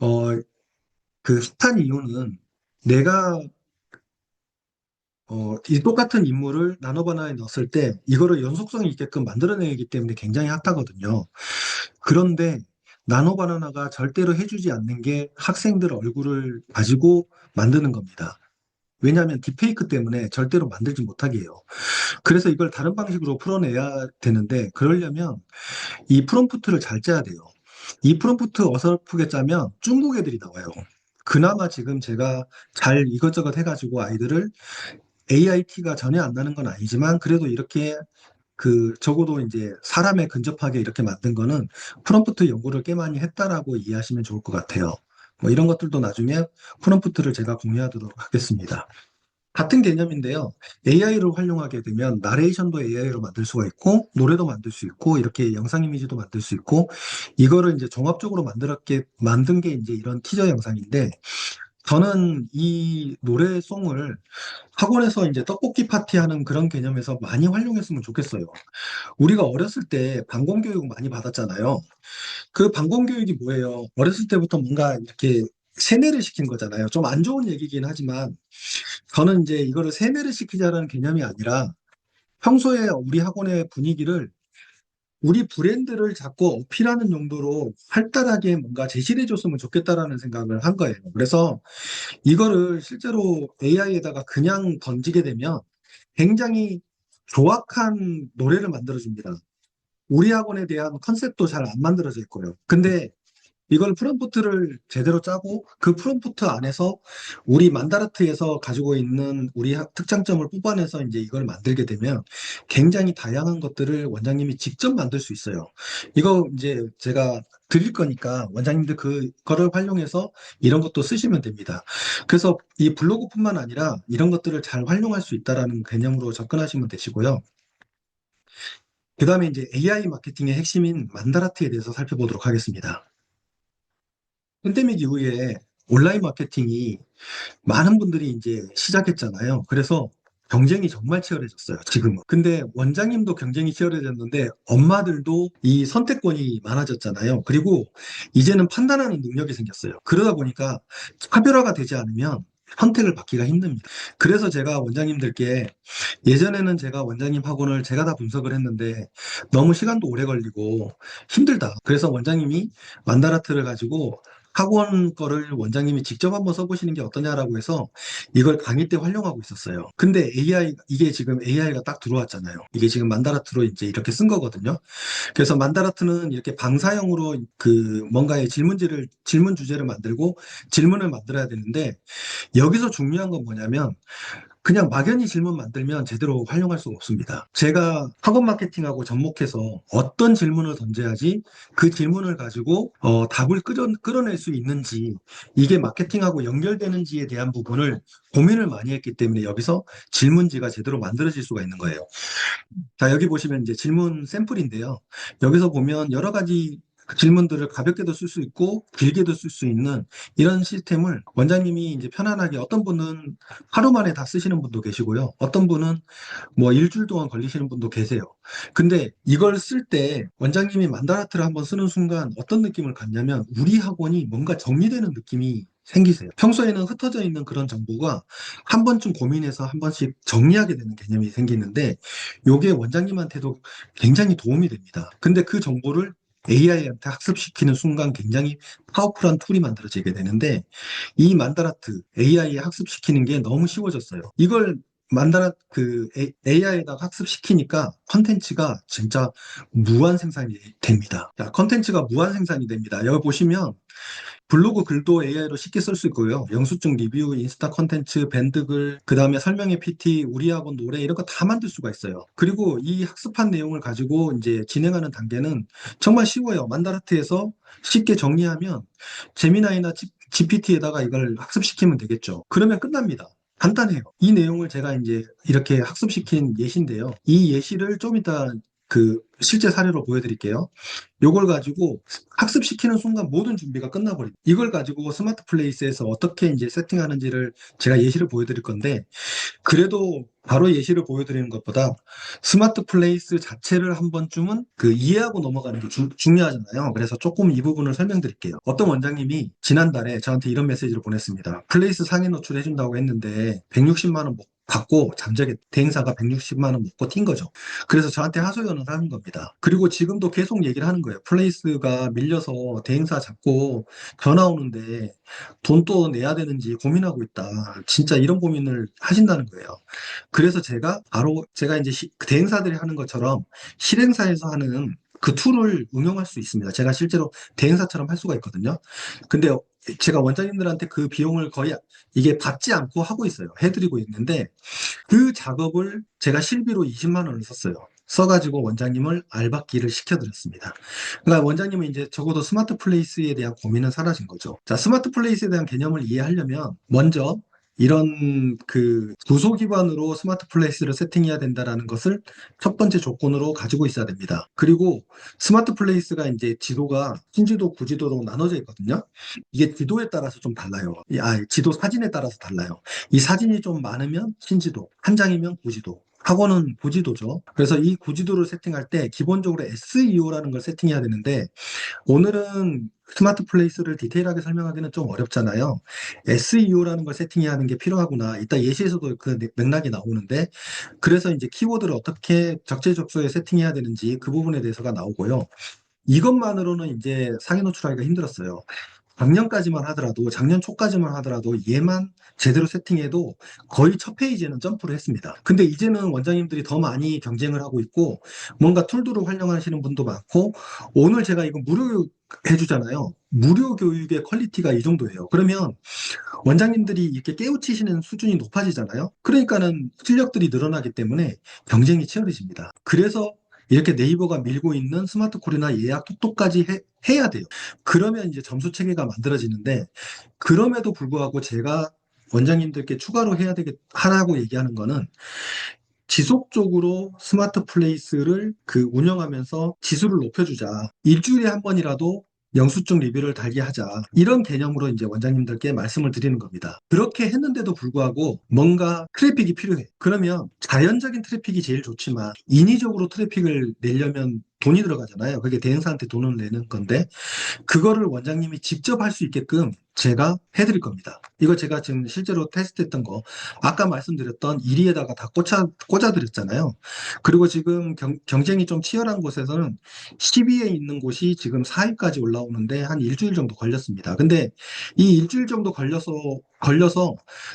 어, 핫한 이유는 내가 이 똑같은 인물을 나노바나나에 넣었을 때 이거를 연속성이 있게끔 만들어내기 때문에 굉장히 핫하거든요. 그런데 나노바나나가 절대로 해주지 않는 게 학생들 얼굴을 가지고 만드는 겁니다. 왜냐하면 딥페이크 때문에 절대로 만들지 못하게 해요. 그래서 이걸 다른 방식으로 풀어내야 되는데 그러려면 이 프롬프트를 잘 짜야 돼요. 이 프롬프트 어설프게 짜면 중국 애들이 나와요. 그나마 지금 제가 잘 이것저것 해가지고 아이들을 AIT가 전혀 안 나는 건 아니지만 그래도 이렇게 적어도 이제 사람에 근접하게 이렇게 만든 거는 프롬프트 연구를 꽤 많이 했다라고 이해하시면 좋을 것 같아요. 뭐 이런 것들도 나중에 프롬프트를 제가 공유하도록 하겠습니다. 같은 개념인데요. AI를 활용하게 되면 나레이션도 AI로 만들 수가 있고 노래도 만들 수 있고 이렇게 영상 이미지도 만들 수 있고 이거를 이제 종합적으로 만든 게 이제 이런 티저 영상인데 저는 이 노래송을 학원에서 이제 떡볶이 파티하는 그런 개념에서 많이 활용했으면 좋겠어요. 우리가 어렸을 때 방공교육 많이 받았잖아요. 그 방공교육이 뭐예요? 어렸을 때부터 뭔가 이렇게 세뇌를 시킨 거잖아요. 좀 안 좋은 얘기긴 하지만 저는 이제 이거를 세뇌를 시키자라는 개념이 아니라 평소에 우리 학원의 분위기를 우리 브랜드를 자꾸 어필하는 용도로 활달하게 뭔가 제시를 해줬으면 좋겠다라는 생각을 한 거예요. 그래서 이거를 실제로 AI에다가 그냥 던지게 되면 굉장히 조악한 노래를 만들어줍니다. 우리 학원에 대한 컨셉도 잘 안 만들어질 거예요. 근데 이걸 프롬프트를 제대로 짜고 그 프롬프트 안에서 우리 만다르트에서 가지고 있는 우리 특장점을 뽑아내서 이제 이걸 만들게 되면 굉장히 다양한 것들을 원장님이 직접 만들 수 있어요. 이거 이제 제가 드릴 거니까 원장님들 그거를 활용해서 이런 것도 쓰시면 됩니다. 그래서 이 블로그뿐만 아니라 이런 것들을 잘 활용할 수 있다라는 개념으로 접근하시면 되시고요. 그 다음에 이제 AI 마케팅의 핵심인 만다라트에 대해서 살펴보도록 하겠습니다. 팬데믹 이후에 온라인 마케팅이 많은 분들이 이제 시작했잖아요. 그래서 경쟁이 정말 치열해졌어요, 지금은. 근데 원장님도 경쟁이 치열해졌는데 엄마들도 이 선택권이 많아졌잖아요. 그리고 이제는 판단하는 능력이 생겼어요. 그러다 보니까 차별화가 되지 않으면 선택을 받기가 힘듭니다. 그래서 제가 원장님들께 예전에는 제가 원장님 학원을 제가 다 분석을 했는데 너무 시간도 오래 걸리고 힘들다. 그래서 원장님이 만다라트를 가지고 학원 거를 원장님이 직접 한번 써보시는 게 어떠냐라고 해서 이걸 강의 때 활용하고 있었어요. 근데 이게 지금 AI가 딱 들어왔잖아요. 이게 지금 만다라트로 이제 이렇게 쓴 거거든요. 그래서 만다라트는 이렇게 방사형으로 그 뭔가의 질문 주제를 만들고 질문을 만들어야 되는데 여기서 중요한 건 뭐냐면 그냥 막연히 질문 만들면 제대로 활용할 수가 없습니다. 제가 학원 마케팅하고 접목해서 어떤 질문을 던져야지 그 질문을 가지고 답을 끌어낼 수 있는지 이게 마케팅하고 연결되는지에 대한 부분을 고민을 많이 했기 때문에 여기서 질문지가 제대로 만들어질 수가 있는 거예요. 자, 여기 보시면 이제 질문 샘플인데요. 여기서 보면 여러 가지 질문들을 가볍게도 쓸 수 있고 길게도 쓸 수 있는 이런 시스템을 원장님이 이제 편안하게 어떤 분은 하루 만에 다 쓰시는 분도 계시고요. 어떤 분은 뭐 일주일 동안 걸리시는 분도 계세요. 근데 이걸 쓸 때 원장님이 만다라트를 한번 쓰는 순간 어떤 느낌을 갖냐면 우리 학원이 뭔가 정리되는 느낌이 생기세요. 평소에는 흩어져 있는 그런 정보가 한 번쯤 고민해서 한 번씩 정리하게 되는 개념이 생기는데 요게 원장님한테도 굉장히 도움이 됩니다. 근데 그 정보를 AI한테 학습시키는 순간 굉장히 파워풀한 툴이 만들어지게 되는데 이 만다라트 AI에 학습시키는 게 너무 쉬워졌어요. 이걸 AI에다가 학습시키니까 컨텐츠가 진짜 무한 생산이 됩니다. 자, 컨텐츠가 무한 생산이 됩니다. 여기 보시면 블로그 글도 AI로 쉽게 쓸 수 있고요. 영수증 리뷰, 인스타 컨텐츠, 밴드글, 그 다음에 설명의 PT, 우리 학원 노래 이런 거 다 만들 수가 있어요. 그리고 이 학습한 내용을 가지고 이제 진행하는 단계는 정말 쉬워요. 만다라트에서 쉽게 정리하면 제미나이나 GPT에다가 이걸 학습시키면 되겠죠. 그러면 끝납니다. 간단해요. 이 내용을 제가 이제 이렇게 학습시킨 예시인데요. 이 예시를 좀 이따 그 실제 사례로 보여드릴게요. 요걸 가지고 학습시키는 순간 모든 준비가 끝나버립니다. 이걸 가지고 스마트 플레이스에서 어떻게 이제 세팅하는지를 제가 예시를 보여드릴 건데, 그래도 바로 예시를 보여드리는 것보다 스마트 플레이스 자체를 한 번쯤은 그 이해하고 넘어가는 게 중요하잖아요. 그래서 조금 이 부분을 설명드릴게요. 어떤 원장님이 지난달에 저한테 이런 메시지를 보냈습니다. 플레이스 상해 노출해준다고 했는데 160만 원 받고 잠적에 대행사가 160만 원 먹고 튄 거죠. 그래서 저한테 하소연을 하는 겁니다. 그리고 지금도 계속 얘기를 하는 거예요. 플레이스가 밀려서 대행사 잡고 전화 오는데 돈 또 내야 되는지 고민하고 있다. 진짜 이런 고민을 하신다는 거예요. 그래서 제가 이제 그 대행사들이 하는 것처럼 실행사에서 하는 그 툴을 응용할 수 있습니다. 제가 실제로 대행사처럼 할 수가 있거든요. 근데 제가 원장님들한테 그 비용을 거의 이게 받지 않고 하고 있어요. 해드리고 있는데 그 작업을 제가 실비로 20만 원을 썼어요. 써가지고 원장님을 알박기를 시켜드렸습니다. 그러니까 원장님은 이제 적어도 스마트 플레이스에 대한 고민은 사라진 거죠. 자, 스마트 플레이스에 대한 개념을 이해하려면 먼저 이런 그 주소 기반으로 스마트 플레이스를 세팅해야 된다라는 것을 첫 번째 조건으로 가지고 있어야 됩니다. 그리고 스마트 플레이스가 이제 지도가 신지도, 구지도로 나눠져 있거든요. 이게 지도에 따라서 좀 달라요. 지도 사진에 따라서 달라요. 이 사진이 좀 많으면 신지도, 한 장이면 구지도, 학원은 고지도죠. 그래서 이 고지도를 세팅할 때 기본적으로 SEO라는 걸 세팅해야 되는데 오늘은 스마트 플레이스를 디테일하게 설명하기는 좀 어렵잖아요. SEO라는 걸 세팅해야 하는 게 필요하구나. 이따 예시에서도 그 맥락이 나오는데 그래서 이제 키워드를 어떻게 적재적소에 세팅해야 되는지 그 부분에 대해서가 나오고요. 이것만으로는 이제 상위 노출하기가 힘들었어요. 작년까지만 하더라도, 작년 초까지만 하더라도 얘만 제대로 세팅해도 거의 첫 페이지에는 점프를 했습니다. 근데 이제는 원장님들이 더 많이 경쟁을 하고 있고, 뭔가 툴들을 활용하시는 분도 많고, 오늘 제가 이거 무료 교육 해주잖아요. 무료 교육의 퀄리티가 이 정도예요. 그러면 원장님들이 이렇게 깨우치시는 수준이 높아지잖아요. 그러니까는 실력들이 늘어나기 때문에 경쟁이 치열해집니다. 그래서 이렇게 네이버가 밀고 있는 스마트콜이나 예약 톡톡까지 해야 돼요. 그러면 이제 점수 체계가 만들어지는데 그럼에도 불구하고 제가 원장님들께 추가로 해야 하라고 얘기하는 거는 지속적으로 스마트 플레이스를 그 운영하면서 지수를 높여주자. 일주일에 한 번이라도 영수증 리뷰를 달게 하자. 이런 개념으로 이제 원장님들께 말씀을 드리는 겁니다. 그렇게 했는데도 불구하고 뭔가 트래픽이 필요해. 그러면 자연적인 트래픽이 제일 좋지만 인위적으로 트래픽을 내려면 돈이 들어가잖아요. 그게 대행사한테 돈을 내는 건데 그거를 원장님이 직접 할 수 있게끔 제가 해드릴 겁니다. 이거 제가 지금 실제로 테스트했던 거, 아까 말씀드렸던 1위에다가 다 꽂아드렸잖아요. 그리고 지금 경쟁이 좀 치열한 곳에서는 10위에 있는 곳이 지금 4위까지 올라오는데 한 일주일 정도 걸렸습니다. 근데 이 일주일 정도 걸려서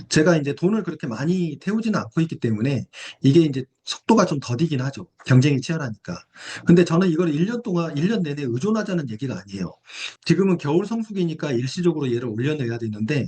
제가 이제 돈을 그렇게 많이 태우지는 않고 있기 때문에 이게 이제 속도가 좀 더디긴 하죠. 경쟁이 치열하니까. 근데 저는 이걸 1년 동안, 1년 내내 의존하자는 얘기가 아니에요. 지금은 겨울 성수기니까 일시적으로 얘를 올려내야 되는데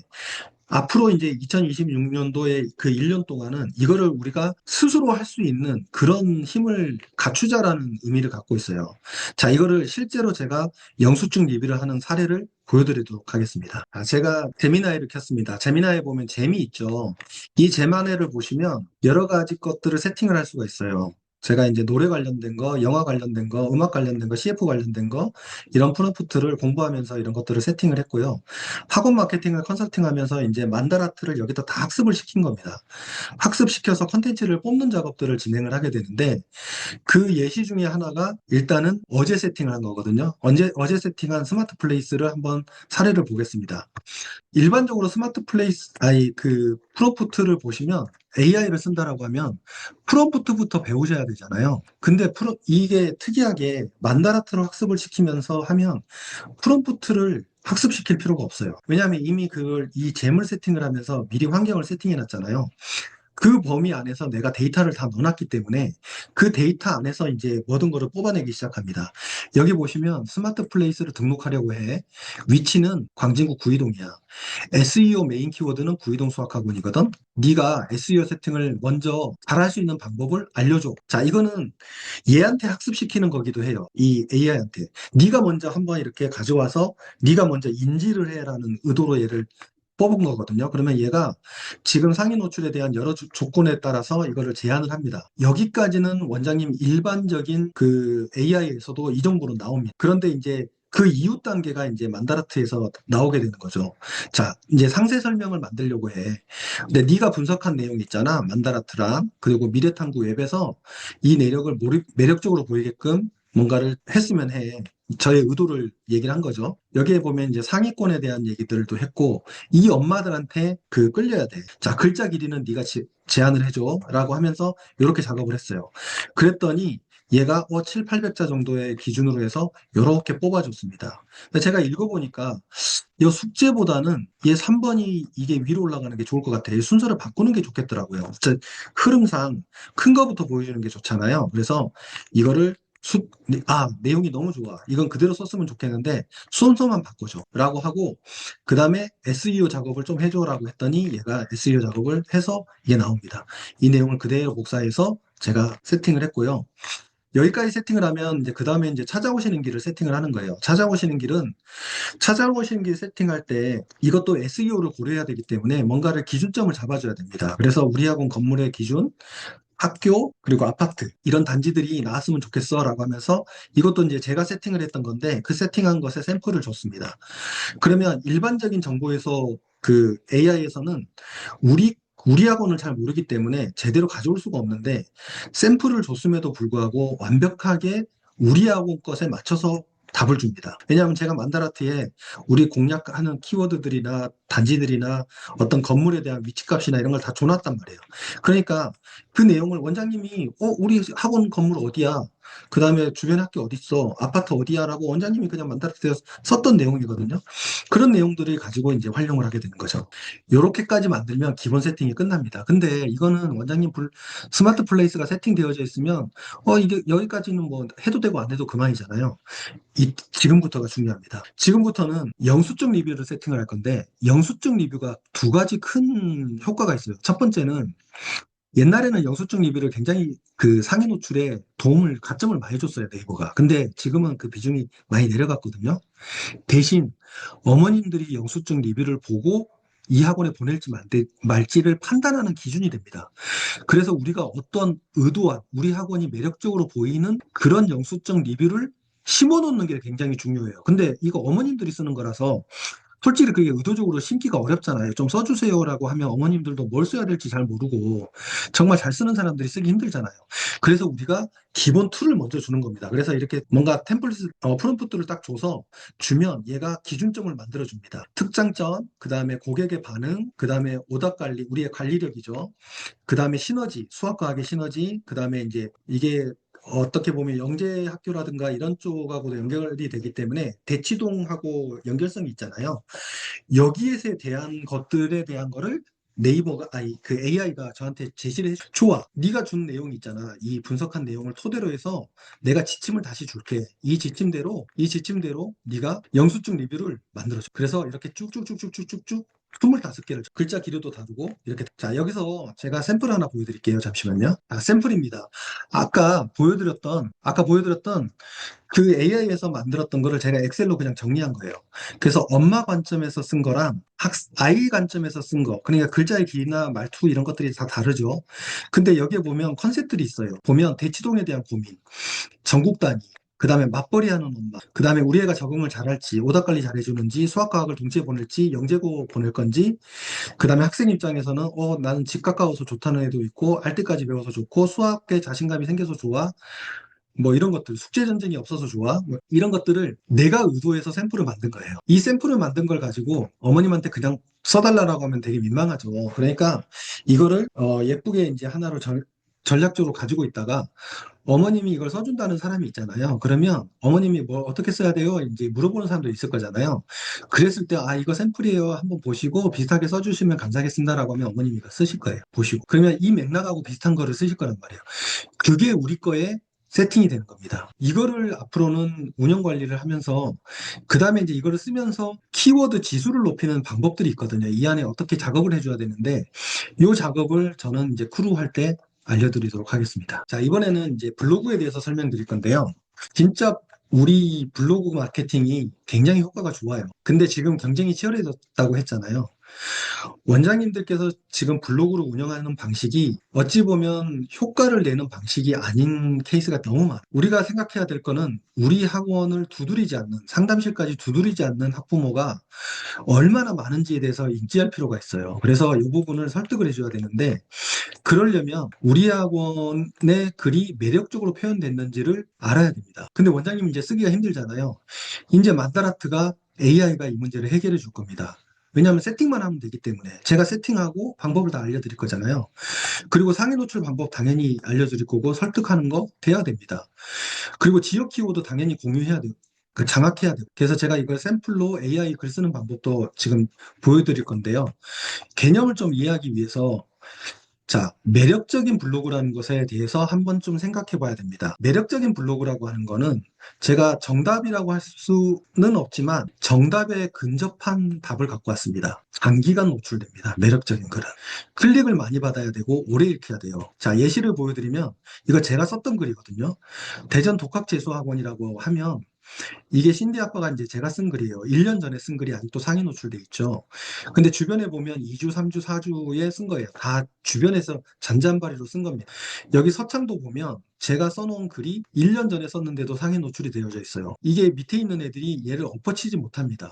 앞으로 이제 2026년도에 그 1년 동안은 이거를 우리가 스스로 할 수 있는 그런 힘을 갖추자라는 의미를 갖고 있어요. 자, 이거를 실제로 제가 영수증 리뷰를 하는 사례를 보여드리도록 하겠습니다. 제가 제미나이를 켰습니다. 제미나이에 보면 재미 있죠. 이 제마네를 보시면 여러 가지 것들을 세팅을 할 수가 있어요. 제가 이제 노래 관련된 거, 영화 관련된 거, 음악 관련된 거, CF 관련된 거, 이런 프롬프트를 공부하면서 이런 것들을 세팅을 했고요. 학원 마케팅을 컨설팅하면서 이제 만다라트를 여기다 다 학습을 시킨 겁니다. 학습시켜서 컨텐츠를 뽑는 작업들을 진행을 하게 되는데 그 예시 중에 하나가 일단은 어제 세팅을 한 거거든요. 어제 세팅한 스마트 플레이스를 한번 사례를 보겠습니다. 일반적으로 스마트 플레이스, 그 프롬프트를 보시면 AI를 쓴다라고 하면 프롬프트부터 배우셔야 되잖아요. 근데 이게 특이하게 만다라트로 학습을 시키면서 하면 프롬프트를 학습시킬 필요가 없어요. 왜냐하면 이미 이 재물 세팅을 하면서 미리 환경을 세팅해 놨잖아요. 그 범위 안에서 내가 데이터를 다 넣어놨기 때문에 그 데이터 안에서 이제 모든 거를 뽑아내기 시작합니다. 여기 보시면 스마트 플레이스를 등록하려고 해. 위치는 광진구 구이동이야. SEO 메인 키워드는 구이동 수학학원이거든. 네가 SEO 세팅을 먼저 잘할 수 있는 방법을 알려줘. 자, 이거는 얘한테 학습시키는 거기도 해요. 이 AI한테. 네가 먼저 한번 이렇게 가져와서 네가 먼저 인지를 해라는 의도로 얘를 뽑은 거거든요. 그러면 얘가 지금 상위 노출에 대한 여러 조건에 따라서 이거를 제한을 합니다. 여기까지는 원장님 일반적인 그 AI에서도 이 정도로 나옵니다. 그런데 이제 그 이후 단계가 이제 만다라트에서 나오게 되는 거죠. 자, 이제 상세 설명을 만들려고 해. 근데 네가 분석한 내용 있잖아. 만다라트랑 그리고 미래탐구 웹에서 이 내력을 매력적으로 보이게끔 뭔가를 했으면 해. 저의 의도를 얘기를 한 거죠. 여기에 보면 이제 상위권에 대한 얘기들도 했고, 이 엄마들한테 그 끌려야 돼. 자, 글자 길이는 네가 제한을 해줘. 라고 하면서 이렇게 작업을 했어요. 그랬더니 얘가 7, 800자 정도의 기준으로 해서 이렇게 뽑아줬습니다. 근데 제가 읽어보니까 이 숙제보다는 얘 3번이 이게 위로 올라가는 게 좋을 것 같아요. 순서를 바꾸는 게 좋겠더라고요. 진짜 흐름상 큰 거부터 보여주는 게 좋잖아요. 그래서 이거를 내용이 너무 좋아. 이건 그대로 썼으면 좋겠는데, 순서만 바꿔줘. 라고 하고, 그 다음에 SEO 작업을 좀 해줘라고 했더니, 얘가 SEO 작업을 해서 이게 나옵니다. 이 내용을 그대로 복사해서 제가 세팅을 했고요. 여기까지 세팅을 하면, 이제 그 다음에 이제 찾아오시는 길을 세팅을 하는 거예요. 찾아오시는 길 세팅할 때, 이것도 SEO를 고려해야 되기 때문에 뭔가를 기준점을 잡아줘야 됩니다. 그래서 우리 학원 건물의 기준, 학교 그리고 아파트 이런 단지들이 나왔으면 좋겠어라고 하면서 이것도 이제 제가 세팅을 했던 건데 그 세팅한 것에 샘플을 줬습니다. 그러면 일반적인 정보에서 그 AI에서는 우리 우리 학원을 잘 모르기 때문에 제대로 가져올 수가 없는데 샘플을 줬음에도 불구하고 완벽하게 우리 학원 것에 맞춰서 답을 줍니다. 왜냐하면 제가 만다라트에 우리 공략하는 키워드들이나 단지들이나 어떤 건물에 대한 위치값이나 이런 걸 다 줘놨단 말이에요. 그러니까 그 내용을 원장님이 우리 학원 건물 어디야? 그 다음에 주변 학교 어디 있어? 아파트 어디야? 라고 원장님이 그냥 만다라트에 썼던 내용이거든요. 그런 내용들을 가지고 이제 활용을 하게 되는 거죠. 요렇게까지 만들면 기본 세팅이 끝납니다. 근데 이거는 원장님 스마트 플레이스가 세팅되어져 있으면 이게 여기까지는 뭐 해도 되고 안 해도 그만이잖아요. 지금부터가 중요합니다. 지금부터는 영수증 리뷰를 세팅을 할 건데 영수증 리뷰가 두 가지 큰 효과가 있어요. 첫 번째는 옛날에는 영수증 리뷰를 굉장히 그 상위 노출에 가점을 많이 줬어요, 네이버가. 근데 지금은 그 비중이 많이 내려갔거든요. 대신 어머님들이 영수증 리뷰를 보고 이 학원에 보낼지 말지를 판단하는 기준이 됩니다. 그래서 우리가 어떤 의도와 우리 학원이 매력적으로 보이는 그런 영수증 리뷰를 심어 놓는 게 굉장히 중요해요. 근데 이거 어머님들이 쓰는 거라서 솔직히 그게 의도적으로 심기가 어렵잖아요. 좀 써주세요라고 하면 어머님들도 뭘 써야 될지 잘 모르고 정말 잘 쓰는 사람들이 쓰기 힘들잖아요. 그래서 우리가 기본 툴을 먼저 주는 겁니다. 그래서 이렇게 뭔가 템플릿, 프롬프트를 딱 줘서 주면 얘가 기준점을 만들어 줍니다. 특장점, 그 다음에 고객의 반응, 그 다음에 오답 관리, 우리의 관리력이죠. 그 다음에 시너지, 수학과학의 시너지, 그 다음에 이제 이게 어떻게 보면 영재학교라든가 이런 쪽하고도 연결이 되기 때문에 대치동하고 연결성이 있잖아요. 여기에 대한 것들에 대한 거를 네이버가, 아니, 그 AI가 저한테 제시를 해줘. 좋아. 네가 준 내용 있잖아. 이 분석한 내용을 토대로 해서 내가 지침을 다시 줄게. 이 지침대로 네가 영수증 리뷰를 만들어줘. 그래서 이렇게 쭉쭉쭉쭉쭉쭉쭉 25개를 글자 기류도 다르고 이렇게. 자, 여기서 제가 샘플 하나 보여드릴게요. 잠시만요. 샘플입니다. 아까 보여드렸던 그 AI에서 만들었던 거를 제가 엑셀로 그냥 정리한 거예요. 그래서 엄마 관점에서 쓴 거랑 아이 관점에서 쓴 거, 그러니까 글자의 길이나 말투 이런 것들이 다 다르죠. 근데 여기에 보면 컨셉들이 있어요. 보면 대치동에 대한 고민, 전국 단위, 그 다음에 맞벌이 하는 엄마, 그 다음에 우리 애가 적응을 잘할지, 오답 관리 잘해주는지, 수학과학을 동시에 보낼지, 영재고 보낼 건지, 그 다음에 학생 입장에서는, 나는 집 가까워서 좋다는 애도 있고, 알 때까지 배워서 좋고, 수학에 자신감이 생겨서 좋아. 뭐 이런 것들, 숙제 전쟁이 없어서 좋아. 뭐 이런 것들을 내가 의도해서 샘플을 만든 거예요. 이 샘플을 만든 걸 가지고 어머님한테 그냥 써달라고 하면 되게 민망하죠. 그러니까 이거를 예쁘게 이제 하나로 전략적으로 가지고 있다가 어머님이 이걸 써준다는 사람이 있잖아요. 그러면 어머님이 뭐 어떻게 써야 돼요? 이제 물어보는 사람도 있을 거잖아요. 그랬을 때, 이거 샘플이에요. 한번 보시고 비슷하게 써주시면 감사하겠습니다라고 하면 어머님이 이거 쓰실 거예요. 보시고. 그러면 이 맥락하고 비슷한 거를 쓰실 거란 말이에요. 그게 우리 거에 세팅이 되는 겁니다. 이거를 앞으로는 운영 관리를 하면서, 그 다음에 이제 이거를 쓰면서 키워드 지수를 높이는 방법들이 있거든요. 이 안에 어떻게 작업을 해줘야 되는데, 이 작업을 저는 이제 크루 할 때 알려드리도록 하겠습니다. 자, 이번에는 이제 블로그에 대해서 설명드릴 건데요. 진짜 우리 블로그 마케팅이 굉장히 효과가 좋아요. 근데 지금 경쟁이 치열해졌다고 했잖아요. 원장님들께서 지금 블로그를 운영하는 방식이 어찌 보면 효과를 내는 방식이 아닌 케이스가 너무 많아요. 우리가 생각해야 될 거는 우리 학원을 상담실까지 두드리지 않는 학부모가 얼마나 많은지에 대해서 인지할 필요가 있어요. 그래서 이 부분을 설득을 해줘야 되는데, 그러려면 우리 학원의 글이 매력적으로 표현됐는지를 알아야 됩니다. 근데 원장님 이제 쓰기가 힘들잖아요. 이제 만다라트가 AI가 이 문제를 해결해 줄 겁니다. 왜냐하면 세팅만 하면 되기 때문에 제가 세팅하고 방법을 다 알려드릴 거잖아요. 그리고 상위 노출 방법 당연히 알려드릴 거고 설득하는 거 돼야 됩니다. 그리고 지역 키워드 당연히 공유해야 돼요. 장악해야 돼요. 그래서 제가 이걸 샘플로 AI 글 쓰는 방법도 지금 보여드릴 건데요. 개념을 좀 이해하기 위해서, 자, 매력적인 블로그라는 것에 대해서 한번 좀 생각해 봐야 됩니다. 매력적인 블로그라고 하는 거는 제가 정답이라고 할 수는 없지만 정답에 근접한 답을 갖고 왔습니다. 장기간 노출됩니다. 매력적인 글은. 클릭을 많이 받아야 되고 오래 읽혀야 돼요. 자, 예시를 보여드리면 이거 제가 썼던 글이거든요. 대전 독학재수학원이라고 하면 이게 신디 아빠가 이제 제가 쓴 글이에요. 1년 전에 쓴 글이 아직도 상위 노출돼 있죠. 근데 주변에 보면 2주, 3주, 4주에 쓴 거예요. 다 주변에서 잔잔바리로 쓴 겁니다. 여기 서창도 보면 제가 써놓은 글이 1년 전에 썼는데도 상위 노출이 되어져 있어요. 이게 밑에 있는 애들이 얘를 엎어치지 못합니다.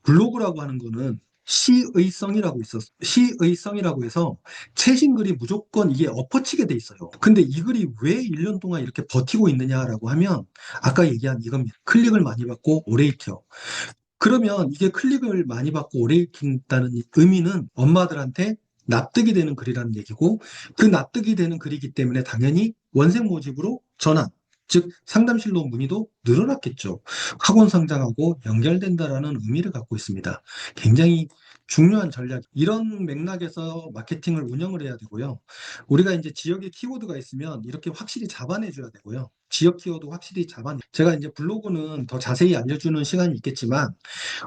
블로그라고 하는 거는 시의성이라고 해서 최신 글이 무조건 이게 엎어치게 돼 있어요. 근데 이 글이 왜 1년 동안 이렇게 버티고 있느냐라고 하면 아까 얘기한 이겁니다. 클릭을 많이 받고 오래 익혀. 그러면 이게 클릭을 많이 받고 오래 익힌다는 의미는 엄마들한테 납득이 되는 글이라는 얘기고, 그 납득이 되는 글이기 때문에 당연히 원생 모집으로 전환, 즉 상담실로 문의도 늘어났겠죠. 학원 성장하고 연결된다라는 의미를 갖고 있습니다. 굉장히 중요한 전략. 이런 맥락에서 마케팅을 운영을 해야 되고요. 우리가 이제 지역의 키워드가 있으면 이렇게 확실히 잡아내줘야 되고요. 지역 키워드 확실히 제가 이제 블로그는 더 자세히 알려주는 시간이 있겠지만,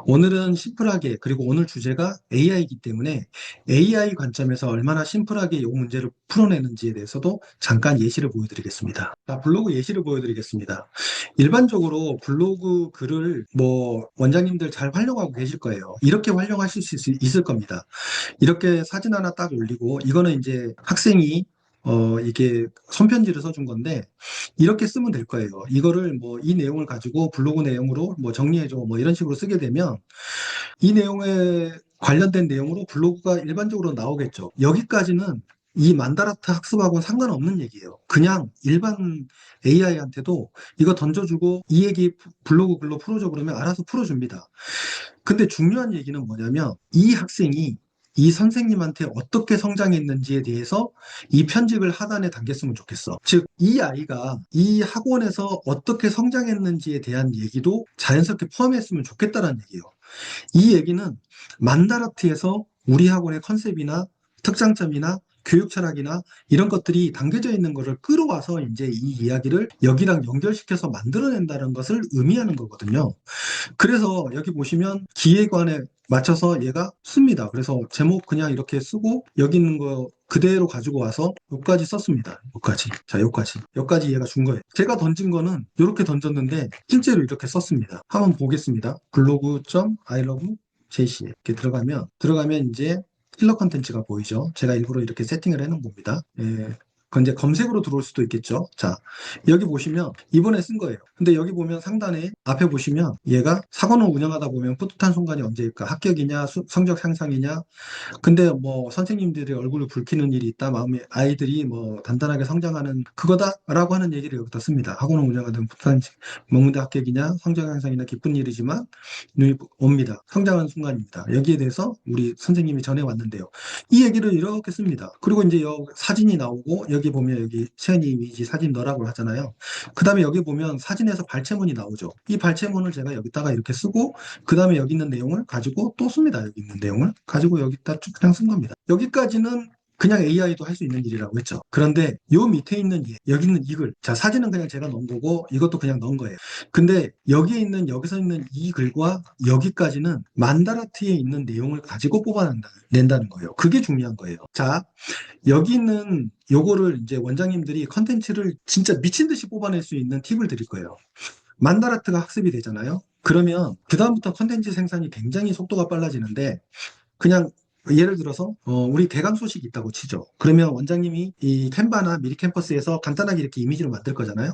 오늘은 심플하게, 그리고 오늘 주제가 AI이기 때문에 AI 관점에서 얼마나 심플하게 이 문제를 풀어내는지에 대해서도 잠깐 예시를 보여드리겠습니다. 자, 블로그 예시를 보여드리겠습니다. 일반적으로 블로그 글을 뭐 원장님들 잘 활용하고 계실 거예요. 이렇게 활용하실 수 있을 겁니다. 이렇게 사진 하나 딱 올리고, 이거는 이제 학생이 이게 손편지를 써준 건데, 이렇게 쓰면 될 거예요. 이거를 뭐, 이 내용을 가지고 블로그 내용으로 뭐 정리해줘, 뭐 이런 식으로 쓰게 되면, 이 내용에 관련된 내용으로 블로그가 일반적으로 나오겠죠. 여기까지는 이 만다라트 학습하고는 상관없는 얘기예요. 그냥 일반 AI한테도 이거 던져주고 이 얘기 블로그 글로 풀어줘 그러면 알아서 풀어줍니다. 근데 중요한 얘기는 뭐냐면 이 학생이 이 선생님한테 어떻게 성장했는지에 대해서 이 편집을 하단에 담겼으면 좋겠어. 즉, 이 아이가 이 학원에서 어떻게 성장했는지에 대한 얘기도 자연스럽게 포함했으면 좋겠다는 얘기예요. 이 얘기는 만다라트에서 우리 학원의 컨셉이나 특장점이나 교육 철학이나 이런 것들이 담겨져 있는 것을 끌어와서 이제 이 이야기를 여기랑 연결시켜서 만들어낸다는 것을 의미하는 거거든요. 그래서 여기 보시면 기획안에 맞춰서 얘가 씁니다. 그래서 제목 그냥 이렇게 쓰고 여기 있는 거 그대로 가지고 와서 여기까지 썼습니다. 여기까지. 자, 여기까지 얘가 준 거예요. 제가 던진 거는 이렇게 던졌는데 실제로 이렇게 썼습니다. 한번 보겠습니다. 블로그.ilovejc 이렇게 들어가면 이제 킬러 컨텐츠가 보이죠. 제가 일부러 이렇게 세팅을 해놓은 겁니다. 예. 그건 이제 검색으로 들어올 수도 있겠죠. 자, 여기 보시면 이번에 쓴 거예요. 근데 여기 보면 상단에 앞에 보시면 얘가 학원을 운영하다 보면 뿌듯한 순간이 언제일까? 합격이냐, 성적 향상이냐? 근데 뭐 선생님들이 얼굴을 붉히는 일이 있다. 마음에 아이들이 뭐 단단하게 성장하는 그거다라고 하는 얘기를 여기다 씁니다. 학원을 운영하는 뿌듯한 먹는데 합격이냐, 성적 향상이나 기쁜 일이지만 눈이 옵니다. 성장하는 순간입니다. 여기에 대해서 우리 선생님이 전해왔는데요. 이 얘기를 이렇게 씁니다. 그리고 이제 여기 사진이 나오고 여기 보면 여기 채연이 이미지 사진 넣으라고 하잖아요. 그 다음에 여기 보면 사진에서 발췌문이 나오죠. 이 발췌문을 제가 여기다가 이렇게 쓰고 그 다음에 여기 있는 내용을 가지고 또 씁니다. 여기 있는 내용을 가지고 여기다 쭉 그냥 쓴 겁니다. 여기까지는 그냥 AI도 할 수 있는 일이라고 했죠. 그런데 요 밑에 있는 여기 있는 이 글, 자, 사진은 그냥 제가 넣은 거고 이것도 그냥 넣은 거예요. 근데 여기서 있는 이 글과 여기까지는 만다라트에 있는 내용을 가지고 뽑아낸다는 거예요. 그게 중요한 거예요. 자, 여기 있는 요거를 이제 원장님들이 컨텐츠를 진짜 미친 듯이 뽑아낼 수 있는 팁을 드릴 거예요. 만다라트가 학습이 되잖아요. 그러면 그다음부터 컨텐츠 생산이 굉장히 속도가 빨라지는데, 그냥 예를 들어서 우리 개강 소식이 있다고 치죠. 그러면 원장님이 이 캔바나 미리 캠퍼스에서 간단하게 이렇게 이미지로 만들 거잖아요.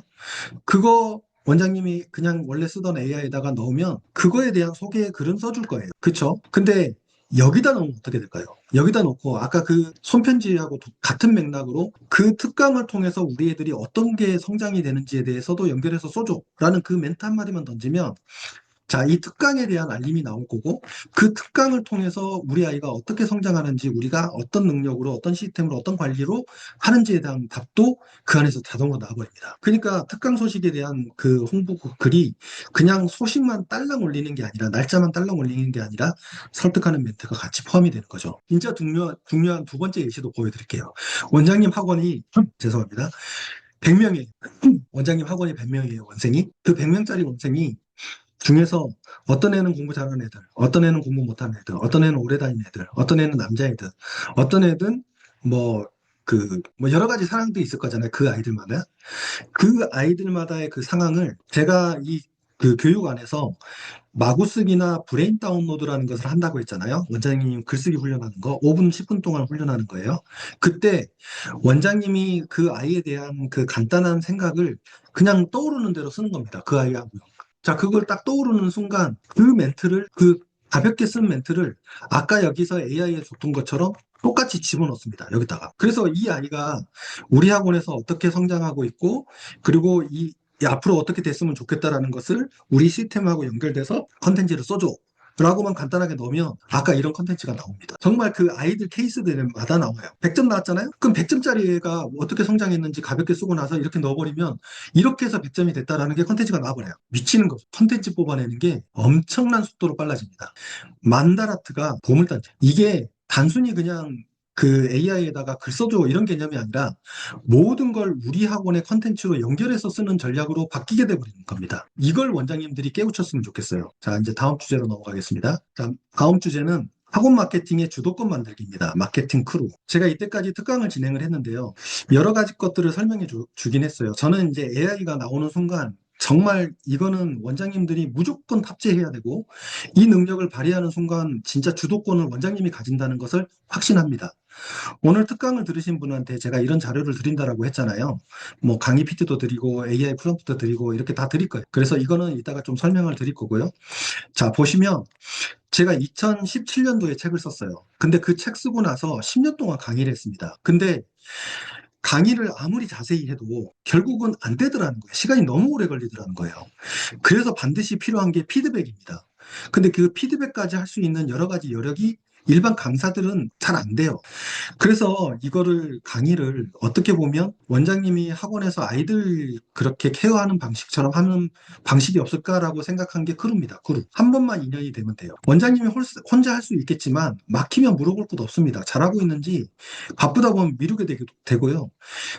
그거 원장님이 그냥 원래 쓰던 AI에다가 넣으면 그거에 대한 소개 글은 써줄 거예요. 그쵸? 근데 여기다 넣으면 어떻게 될까요? 여기다 놓고 아까 그 손편지하고 같은 맥락으로 그 특강을 통해서 우리 애들이 어떤 게 성장이 되는지에 대해서도 연결해서 써줘 라는 그 멘트 한마디만 던지면, 자, 이 특강에 대한 알림이 나올 거고, 그 특강을 통해서 우리 아이가 어떻게 성장하는지, 우리가 어떤 능력으로, 어떤 시스템으로, 어떤 관리로 하는지에 대한 답도 그 안에서 자동으로 나와버립니다. 그러니까 특강 소식에 대한 그 홍보 글이 그냥 소식만 딸랑 올리는 게 아니라, 날짜만 딸랑 올리는 게 아니라 설득하는 멘트가 같이 포함이 되는 거죠. 진짜 중요한 두 번째 예시도 보여드릴게요. 원장님 학원이, 죄송합니다. 100명이에요. 원장님 학원이 100명이에요, 원생이. 그 100명짜리 원생이 중에서 어떤 애는 공부 잘하는 애들, 어떤 애는 공부 못하는 애들, 어떤 애는 오래 다니는 애들, 어떤 애는 남자애들, 어떤 애든 뭐, 뭐 여러 가지 상황도 있을 거잖아요. 그 아이들마다. 그 아이들마다의 그 상황을 제가 그 교육 안에서 마구쓰기나 브레인 다운로드라는 것을 한다고 했잖아요. 원장님 글쓰기 훈련하는 거, 5분, 10분 동안 훈련하는 거예요. 그때 원장님이 그 아이에 대한 그 간단한 생각을 그냥 떠오르는 대로 쓰는 겁니다. 그 아이하고. 자, 그걸 딱 떠오르는 순간 그 멘트를 그 가볍게 쓴 멘트를 아까 여기서 AI에 줬던 것처럼 똑같이 집어넣습니다. 여기다가. 그래서 이 아이가 우리 학원에서 어떻게 성장하고 있고, 그리고 이 앞으로 어떻게 됐으면 좋겠다라는 것을 우리 시스템하고 연결돼서 컨텐츠를 써줘. 라고만 간단하게 넣으면 아까 이런 컨텐츠가 나옵니다. 정말 그 아이들 케이스들마다 나와요. 100점 나왔잖아요? 그럼 100점짜리 애가 어떻게 성장했는지 가볍게 쓰고 나서 이렇게 넣어버리면 이렇게 해서 100점이 됐다라는 게 컨텐츠가 나와버려요. 미치는 거죠. 컨텐츠 뽑아내는 게 엄청난 속도로 빨라집니다. 만다라트가 보물단지. 이게 단순히 그냥 그 AI에다가 글 써줘 이런 개념이 아니라 모든 걸 우리 학원의 컨텐츠로 연결해서 쓰는 전략으로 바뀌게 돼버리는 겁니다. 이걸 원장님들이 깨우쳤으면 좋겠어요. 자, 이제 다음 주제로 넘어가겠습니다. 자, 다음 주제는 학원 마케팅의 주도권 만들기입니다. 마케팅 크루. 제가 이때까지 특강을 진행을 했는데요. 여러 가지 것들을 설명해 주긴 했어요. 저는 이제 AI가 나오는 순간 정말 이거는 원장님들이 무조건 탑재해야 되고 이 능력을 발휘하는 순간 진짜 주도권을 원장님이 가진다는 것을 확신합니다. 오늘 특강을 들으신 분한테 제가 이런 자료를 드린다라고 했잖아요. 뭐 강의 PT도 드리고 AI 프롬프트도 드리고 이렇게 다 드릴 거예요. 그래서 이거는 이따가 좀 설명을 드릴 거고요. 자, 보시면 제가 2017년도에 책을 썼어요. 근데 그 책 쓰고 나서 10년 동안 강의를 했습니다. 근데 강의를 아무리 자세히 해도 결국은 안 되더라는 거예요. 시간이 너무 오래 걸리더라는 거예요. 그래서 반드시 필요한 게 피드백입니다. 근데 그 피드백까지 할 수 있는 여러 가지 여력이 일반 강사들은 잘 안 돼요. 그래서 이거를 강의를 어떻게 보면 원장님이 학원에서 아이들 그렇게 케어하는 방식처럼 하는 방식이 없을까라고 생각한 게 크루입니다. 크루. 한 번만 인연이 되면 돼요. 원장님이 혼자 할 수 있겠지만 막히면 물어볼 것도 없습니다. 잘하고 있는지 바쁘다 보면 미루게 되고요.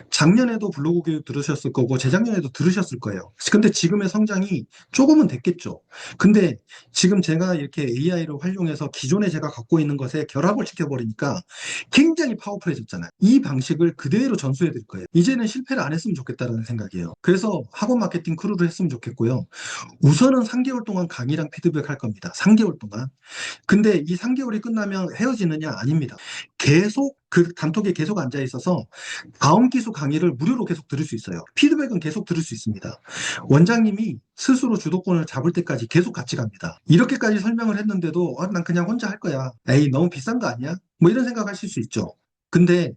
작년에도 블로그 교육 들으셨을 거고 재작년에도 들으셨을 거예요. 근데 지금의 성장이 조금은 됐겠죠. 근데 지금 제가 이렇게 AI를 활용해서 기존에 제가 갖고 있는 것에 결합을 시켜버리니까 굉장히 파워풀해졌잖아요. 이 방식을 그대로 전수해 드릴 거예요. 이제는 실패를 안 했으면 좋겠다는 생각이에요. 그래서 학원 마케팅 크루를 했으면 좋겠고요. 우선은 3개월 동안 강의랑 피드백 할 겁니다. 3개월 동안. 근데 이 3개월이 끝나면 헤어지느냐? 아닙니다. 계속 그 단톡에 계속 앉아 있어서 다음 기수 강의를 무료로 계속 들을 수 있어요. 피드백은 계속 들을 수 있습니다. 원장님이 스스로 주도권을 잡을 때까지 계속 같이 갑니다. 이렇게까지 설명을 했는데도 난 그냥 혼자 할 거야. 에이, 너무 비싼 거 아니야? 뭐 이런 생각하실 수 있죠. 근데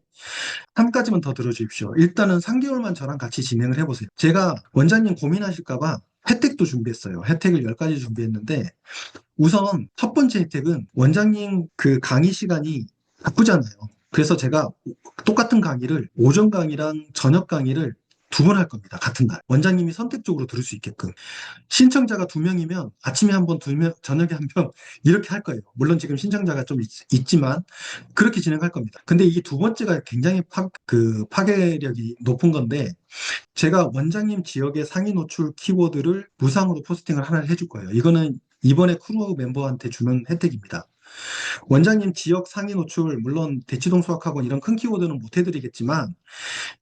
한 가지만 더 들어주십시오. 일단은 3개월만 저랑 같이 진행을 해보세요. 제가 원장님 고민하실까봐 혜택도 준비했어요. 혜택을 10가지 준비했는데 우선 첫 번째 혜택은 원장님 그 강의 시간이 바쁘잖아요. 그래서 제가 똑같은 강의를 오전 강의랑 저녁 강의를 2번 할 겁니다. 같은 날. 원장님이 선택적으로 들을 수 있게끔. 신청자가 2명이면 아침에 한 번, 2명, 저녁에 한 번 이렇게 할 거예요. 물론 지금 신청자가 좀 있지만 그렇게 진행할 겁니다. 근데 이게 두 번째가 굉장히 파괴력이 높은 건데 제가 원장님 지역의 상위 노출 키워드를 무상으로 포스팅을 하나 해줄 거예요. 이거는 이번에 크루 멤버한테 주는 혜택입니다. 원장님 지역 상위 노출, 물론 대치동 수학학원 이런 큰 키워드는 못 해드리겠지만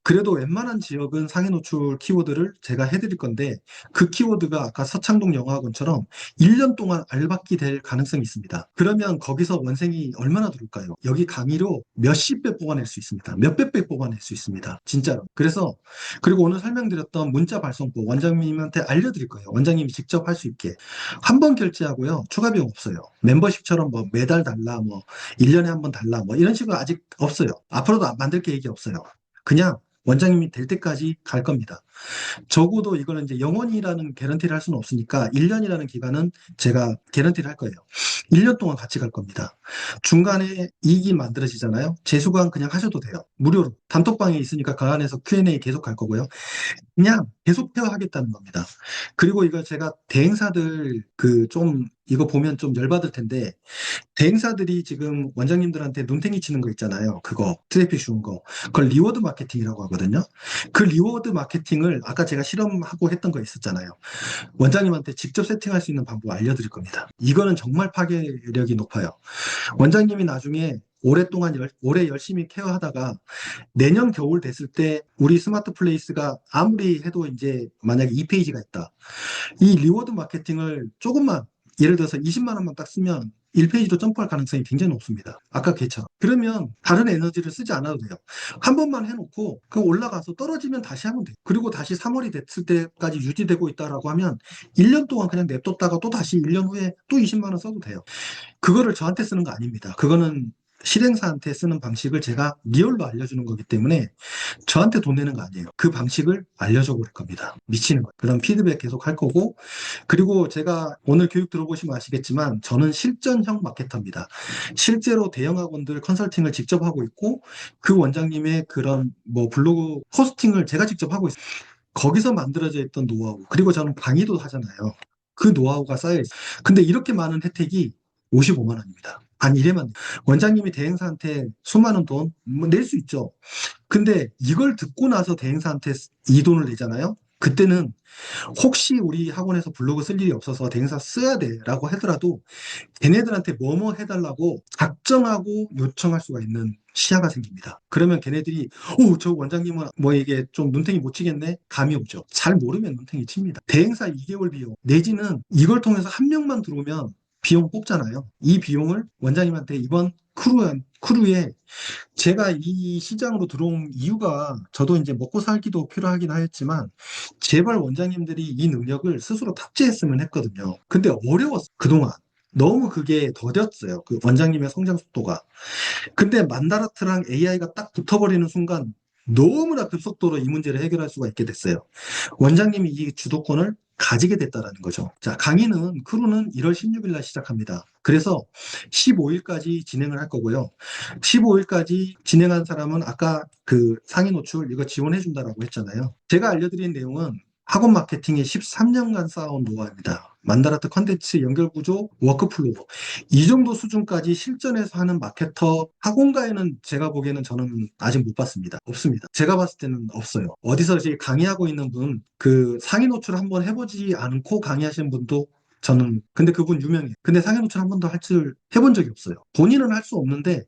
그래도 웬만한 지역은 상위 노출 키워드를 제가 해드릴 건데 그 키워드가 아까 서창동 영어학원처럼 1년 동안 알박기 될 가능성이 있습니다. 그러면 거기서 원생이 얼마나 들어올까요? 여기 강의로 몇십 배 뽑아낼 수 있습니다. 몇백 배 뽑아낼 수 있습니다. 진짜로. 그래서 그리고 오늘 설명드렸던 문자 발송법 원장님한테 알려드릴 거예요. 원장님이 직접 할 수 있게. 한 번 결제하고요. 추가 비용 없어요. 멤버십처럼 뭐 매달 달라, 뭐 1년에 한 번 달라, 뭐 이런 식으로 아직 없어요. 앞으로도 만들 계획이 없어요. 그냥 원장님이 될 때까지 갈 겁니다. 적어도 이거는 이제 영원이라는 개런티를 할 수는 없으니까 1년이라는 기간은 제가 개런티를 할 거예요. 1년 동안 같이 갈 겁니다. 중간에 이익이 만들어지잖아요. 재수강 그냥 하셔도 돼요. 무료로. 단톡방에 있으니까 그 안에서 Q&A 계속 갈 거고요. 그냥 계속 대화하겠다는 겁니다. 그리고 이거 제가 대행사들 이거 보면 좀 열받을 텐데 대행사들이 지금 원장님들한테 눈탱이 치는 거 있잖아요. 그거 트래픽 주는 거. 그걸 리워드 마케팅이라고 하거든요. 그 리워드 마케팅을 아까 제가 실험하고 했던 거 있었잖아요. 원장님한테 직접 세팅할 수 있는 방법 알려드릴 겁니다. 이거는 정말 파괴력이 높아요. 원장님이 나중에 오랫동안 오래 열심히 케어하다가 내년 겨울 됐을 때 우리 스마트 플레이스가 아무리 해도 이제 만약에 2페이지가 있다. 이 리워드 마케팅을 조금만 예를 들어서 20만 원만 딱 쓰면 1페이지로 점프할 가능성이 굉장히 높습니다. 아까 걔처럼. 그러면 다른 에너지를 쓰지 않아도 돼요. 한 번만 해놓고 그 올라가서 떨어지면 다시 하면 돼요. 그리고 다시 3월이 됐을 때까지 유지되고 있다라고 하면 1년 동안 그냥 냅뒀다가 또 다시 1년 후에 또 20만 원 써도 돼요. 그거를 저한테 쓰는 거 아닙니다. 그거는 실행사한테 쓰는 방식을 제가 리얼로 알려주는 거기 때문에 저한테 돈 내는 거 아니에요. 그 방식을 알려줘 버릴 겁니다. 미치는 거예요. 그럼 피드백 계속 할 거고, 그리고 제가 오늘 교육 들어보시면 아시겠지만 저는 실전형 마케터입니다. 실제로 대형 학원들 컨설팅을 직접 하고 있고, 그 원장님의 그런 뭐 블로그 포스팅을 제가 직접 하고 있어요. 거기서 만들어져 있던 노하우, 그리고 저는 강의도 하잖아요. 그 노하우가 쌓여 있어요. 근데 이렇게 많은 혜택이 55만 원입니다. 한 1회만. 원장님이 대행사한테 수많은 돈 낼 수 있죠. 근데 이걸 듣고 나서 대행사한테 이 돈을 내잖아요. 그때는 혹시 우리 학원에서 블로그 쓸 일이 없어서 대행사 써야 돼라고 하더라도 걔네들한테 뭐뭐 해달라고 작정하고 요청할 수가 있는 시야가 생깁니다. 그러면 걔네들이 저 원장님은 뭐 이게 좀 눈탱이 못 치겠네? 감이 오죠. 잘 모르면 눈탱이 칩니다. 대행사 2개월 비용 내지는 이걸 통해서 한 명만 들어오면 비용 뽑잖아요. 이 비용을 원장님한테 이번 크루에 제가 이 시장으로 들어온 이유가 저도 이제 먹고 살기도 필요하긴 하였지만 제발 원장님들이 이 능력을 스스로 탑재했으면 했거든요. 근데 어려웠어, 그동안. 너무 그게 더뎠어요. 그 원장님의 성장 속도가. 근데 만다라트랑 AI가 딱 붙어버리는 순간 너무나 급속도로 이 문제를 해결할 수가 있게 됐어요. 원장님이 이 주도권을 가지게 됐다라는 거죠. 자, 강의는 크루는 1월 16일 날 시작합니다. 그래서 15일까지 진행을 할 거고요. 15일까지 진행한 사람은 아까 그 상위 노출 이거 지원해 준다라고 했잖아요. 제가 알려드린 내용은 학원 마케팅의 13년간 쌓아온 노하우입니다. 만다라트 컨텐츠 연결 구조, 워크플로우. 이 정도 수준까지 실전에서 하는 마케터 학원가에는 제가 보기에는 저는 아직 못 봤습니다. 없습니다. 제가 봤을 때는 없어요. 어디서 이제 강의하고 있는 분, 그 상위 노출 한번 해보지 않고 강의하시는 분도 저는, 근데 그분 유명해요. 근데 상위 노출 한 번도 할 줄 해본 적이 없어요. 본인은 할 수 없는데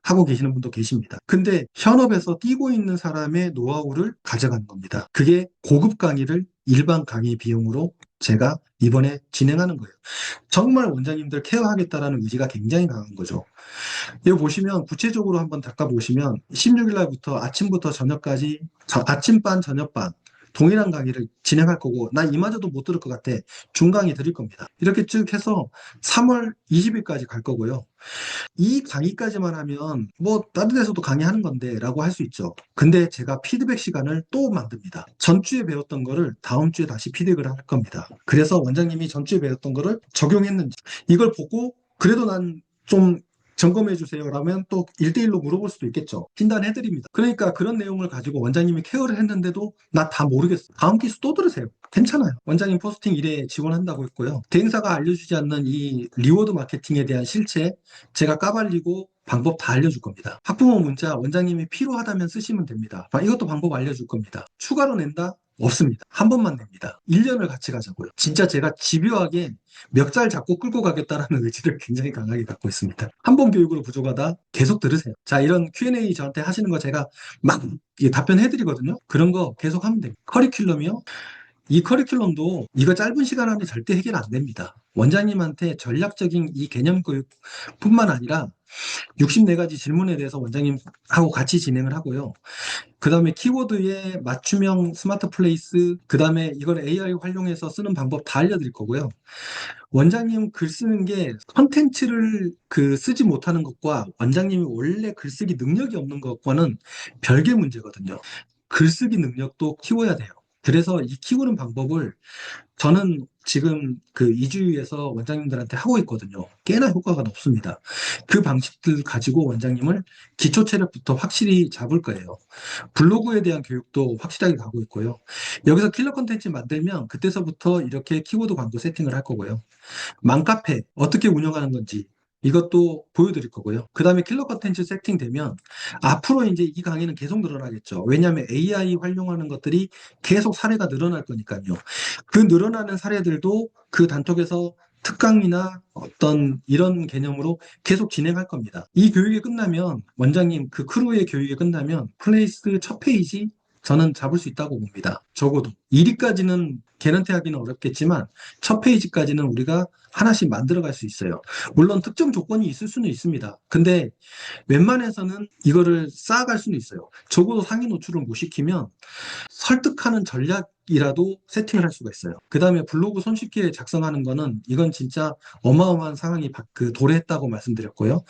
하고 계시는 분도 계십니다. 근데 현업에서 뛰고 있는 사람의 노하우를 가져가는 겁니다. 그게 고급 강의를 일반 강의 비용으로 제가 이번에 진행하는 거예요. 정말 원장님들 케어하겠다라는 의지가 굉장히 강한 거죠. 이거 보시면 구체적으로 한번 닦아보시면 16일 날부터 아침부터 저녁까지 아침반 저녁반 동일한 강의를 진행할 거고 나 이마저도 못 들을 것 같아. 중강의 드릴 겁니다. 이렇게 쭉 해서 3월 20일까지 갈 거고요. 이 강의까지만 하면 뭐 다른 데서도 강의하는 건데 라고 할 수 있죠. 근데 제가 피드백 시간을 또 만듭니다. 전주에 배웠던 거를 다음 주에 다시 피드백을 할 겁니다. 그래서 원장님이 전주에 배웠던 거를 적용했는지 이걸 보고 그래도 난 좀 점검해 주세요 라면 또 1대1로 물어볼 수도 있겠죠. 진단해 드립니다. 그러니까 그런 내용을 가지고 원장님이 케어를 했는데도 나 다 모르겠어. 다음 기수 또 들으세요. 괜찮아요. 원장님 포스팅 1회 지원한다고 했고요. 대행사가 알려주지 않는 이 리워드 마케팅에 대한 실체 제가 까발리고 방법 다 알려줄 겁니다. 학부모 문자 원장님이 필요하다면 쓰시면 됩니다. 이것도 방법 알려줄 겁니다. 추가로 낸다? 없습니다. 한 번만 냅니다. 1년을 같이 가자고요. 진짜 제가 집요하게 멱살 잡고 끌고 가겠다라는 의지를 굉장히 강하게 갖고 있습니다. 한 번 교육으로 부족하다 계속 들으세요. 자, 이런 Q&A 저한테 하시는 거 제가 막 답변해드리거든요. 그런 거 계속 하면 돼요. 커리큘럼이요? 이 커리큘럼도 이거 짧은 시간 안에 절대 해결 안 됩니다. 원장님한테 전략적인 이 개념 교육뿐만 아니라 64가지 질문에 대해서 원장님하고 같이 진행을 하고요. 그 다음에 키워드의 맞춤형 스마트 플레이스, 그 다음에 이걸 AI 활용해서 쓰는 방법 다 알려드릴 거고요. 원장님 글 쓰는 게 컨텐츠를 쓰지 못하는 것과 원장님이 원래 글쓰기 능력이 없는 것과는 별개 문제거든요. 글쓰기 능력도 키워야 돼요. 그래서 이 키우는 방법을 저는 지금 그 이주위에서 원장님들한테 하고 있거든요. 꽤나 효과가 높습니다. 그 방식들 가지고 원장님을 기초 체력부터 확실히 잡을 거예요. 블로그에 대한 교육도 확실하게 가고 있고요. 여기서 킬러 콘텐츠 만들면 그때서부터 이렇게 키워드 광고 세팅을 할 거고요. 맘카페 어떻게 운영하는 건지 이것도 보여드릴 거고요. 그 다음에 킬러 컨텐츠 세팅되면 앞으로 이제 이 강의는 계속 늘어나겠죠. 왜냐하면 AI 활용하는 것들이 계속 사례가 늘어날 거니까요. 그 늘어나는 사례들도 그 단톡에서 특강이나 어떤 이런 개념으로 계속 진행할 겁니다. 이 교육이 끝나면 원장님 그 크루의 교육이 끝나면 플레이스 첫 페이지 저는 잡을 수 있다고 봅니다. 적어도 1위까지는 개런티하기는 어렵겠지만 첫 페이지까지는 우리가 하나씩 만들어갈 수 있어요. 물론 특정 조건이 있을 수는 있습니다. 근데 웬만해서는 이거를 쌓아갈 수는 있어요. 적어도 상위 노출을 못 시키면 설득하는 전략이라도 세팅을 할 수가 있어요. 그 다음에 블로그 손쉽게 작성하는 거는 이건 진짜 어마어마한 상황이 도래했다고 말씀드렸고요.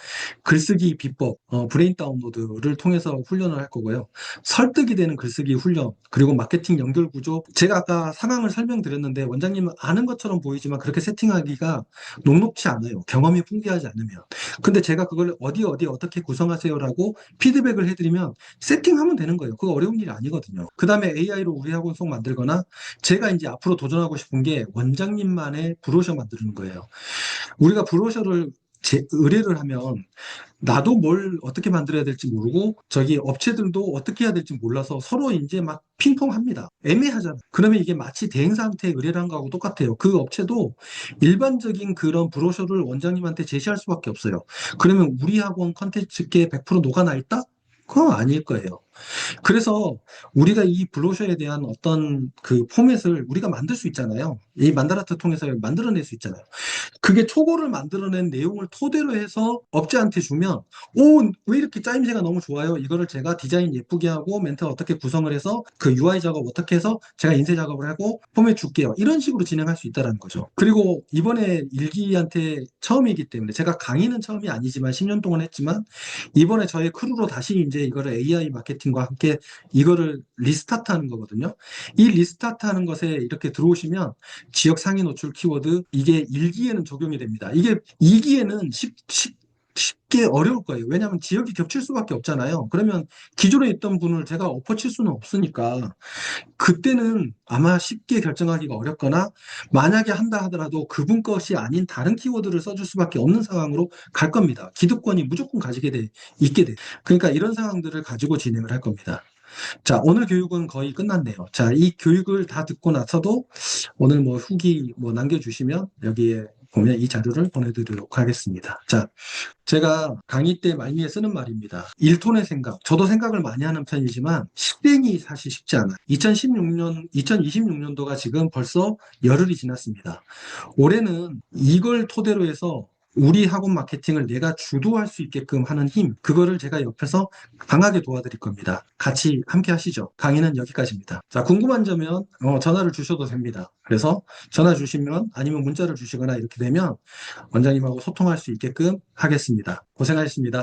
글쓰기 비법, 브레인 다운로드를 통해서 훈련을 할 거고요. 설득이 되는 글쓰기 훈련, 그리고 마케팅 연결 구조. 제가 아까 상황을 설명드렸는데 원장님은 아는 것처럼 보이지만 그렇게 세팅하기가 녹록치 않아요. 경험이 풍부하지 않으면. 근데 제가 그걸 어디 어떻게 구성하세요라고 피드백을 해드리면 세팅하면 되는 거예요. 그거 어려운 일이 아니거든요. 그 다음에 AI로 우리 학원 속 만들거나 제가 이제 앞으로 도전하고 싶은 게 원장님만의 브로셔 만드는 거예요. 우리가 브로셔를 의뢰를 하면 나도 뭘 어떻게 만들어야 될지 모르고 저기 업체들도 어떻게 해야 될지 몰라서 서로 이제 막 핑퐁합니다. 애매하잖아. 그러면 이게 마치 대행사한테 의뢰를 한 거하고 똑같아요. 그 업체도 일반적인 그런 브로셔를 원장님한테 제시할 수밖에 없어요. 그러면 우리 학원 컨텐츠계 100% 녹아나 있다? 그건 아닐 거예요. 그래서 우리가 이 블로셔에 대한 어떤 그 포맷을 우리가 만들 수 있잖아요. 이 만다라트 통해서 만들어낼 수 있잖아요. 그게 초고를 만들어낸 내용을 토대로 해서 업체한테 주면, 오, 왜 이렇게 짜임새가 너무 좋아요? 이거를 제가 디자인 예쁘게 하고 멘트 어떻게 구성을 해서 그 UI 작업 어떻게 해서 제가 인쇄 작업을 하고 포맷 줄게요. 이런 식으로 진행할 수 있다는 거죠. 그리고 이번에 일기한테 처음이기 때문에 제가 강의는 처음이 아니지만 10년 동안 했지만 이번에 저의 크루로 다시 이제 이거를 AI 마케팅과 함께 이거를 리스타트 하는 거거든요. 이 리스타트 하는 것에 이렇게 들어오시면 지역 상위 노출 키워드 이게 1기에는 적용이 됩니다. 이게 2기에는 쉽게 어려울 거예요. 왜냐하면 지역이 겹칠 수밖에 없잖아요. 그러면 기존에 있던 분을 제가 엎어칠 수는 없으니까 그때는 아마 쉽게 결정하기가 어렵거나 만약에 한다 하더라도 그분 것이 아닌 다른 키워드를 써줄 수밖에 없는 상황으로 갈 겁니다. 기득권이 무조건 있게 돼. 그러니까 이런 상황들을 가지고 진행을 할 겁니다. 자, 오늘 교육은 거의 끝났네요. 자, 이 교육을 다 듣고 나서도 오늘 뭐 후기 뭐 남겨주시면 여기에 보면 이 자료를 보내드리도록 하겠습니다. 자, 제가 강의 때 말미에 쓰는 말입니다. 1톤의 생각. 저도 생각을 많이 하는 편이지만 실행이 사실 쉽지 않아요. 2026년도가 지금 벌써 열흘이 지났습니다. 올해는 이걸 토대로 해서 우리 학원 마케팅을 내가 주도할 수 있게끔 하는 힘, 그거를 제가 옆에서 강하게 도와드릴 겁니다. 같이 함께 하시죠. 강의는 여기까지입니다. 자, 궁금한 점은 전화를 주셔도 됩니다. 그래서 전화 주시면 아니면 문자를 주시거나 이렇게 되면 원장님하고 소통할 수 있게끔 하겠습니다. 고생하셨습니다.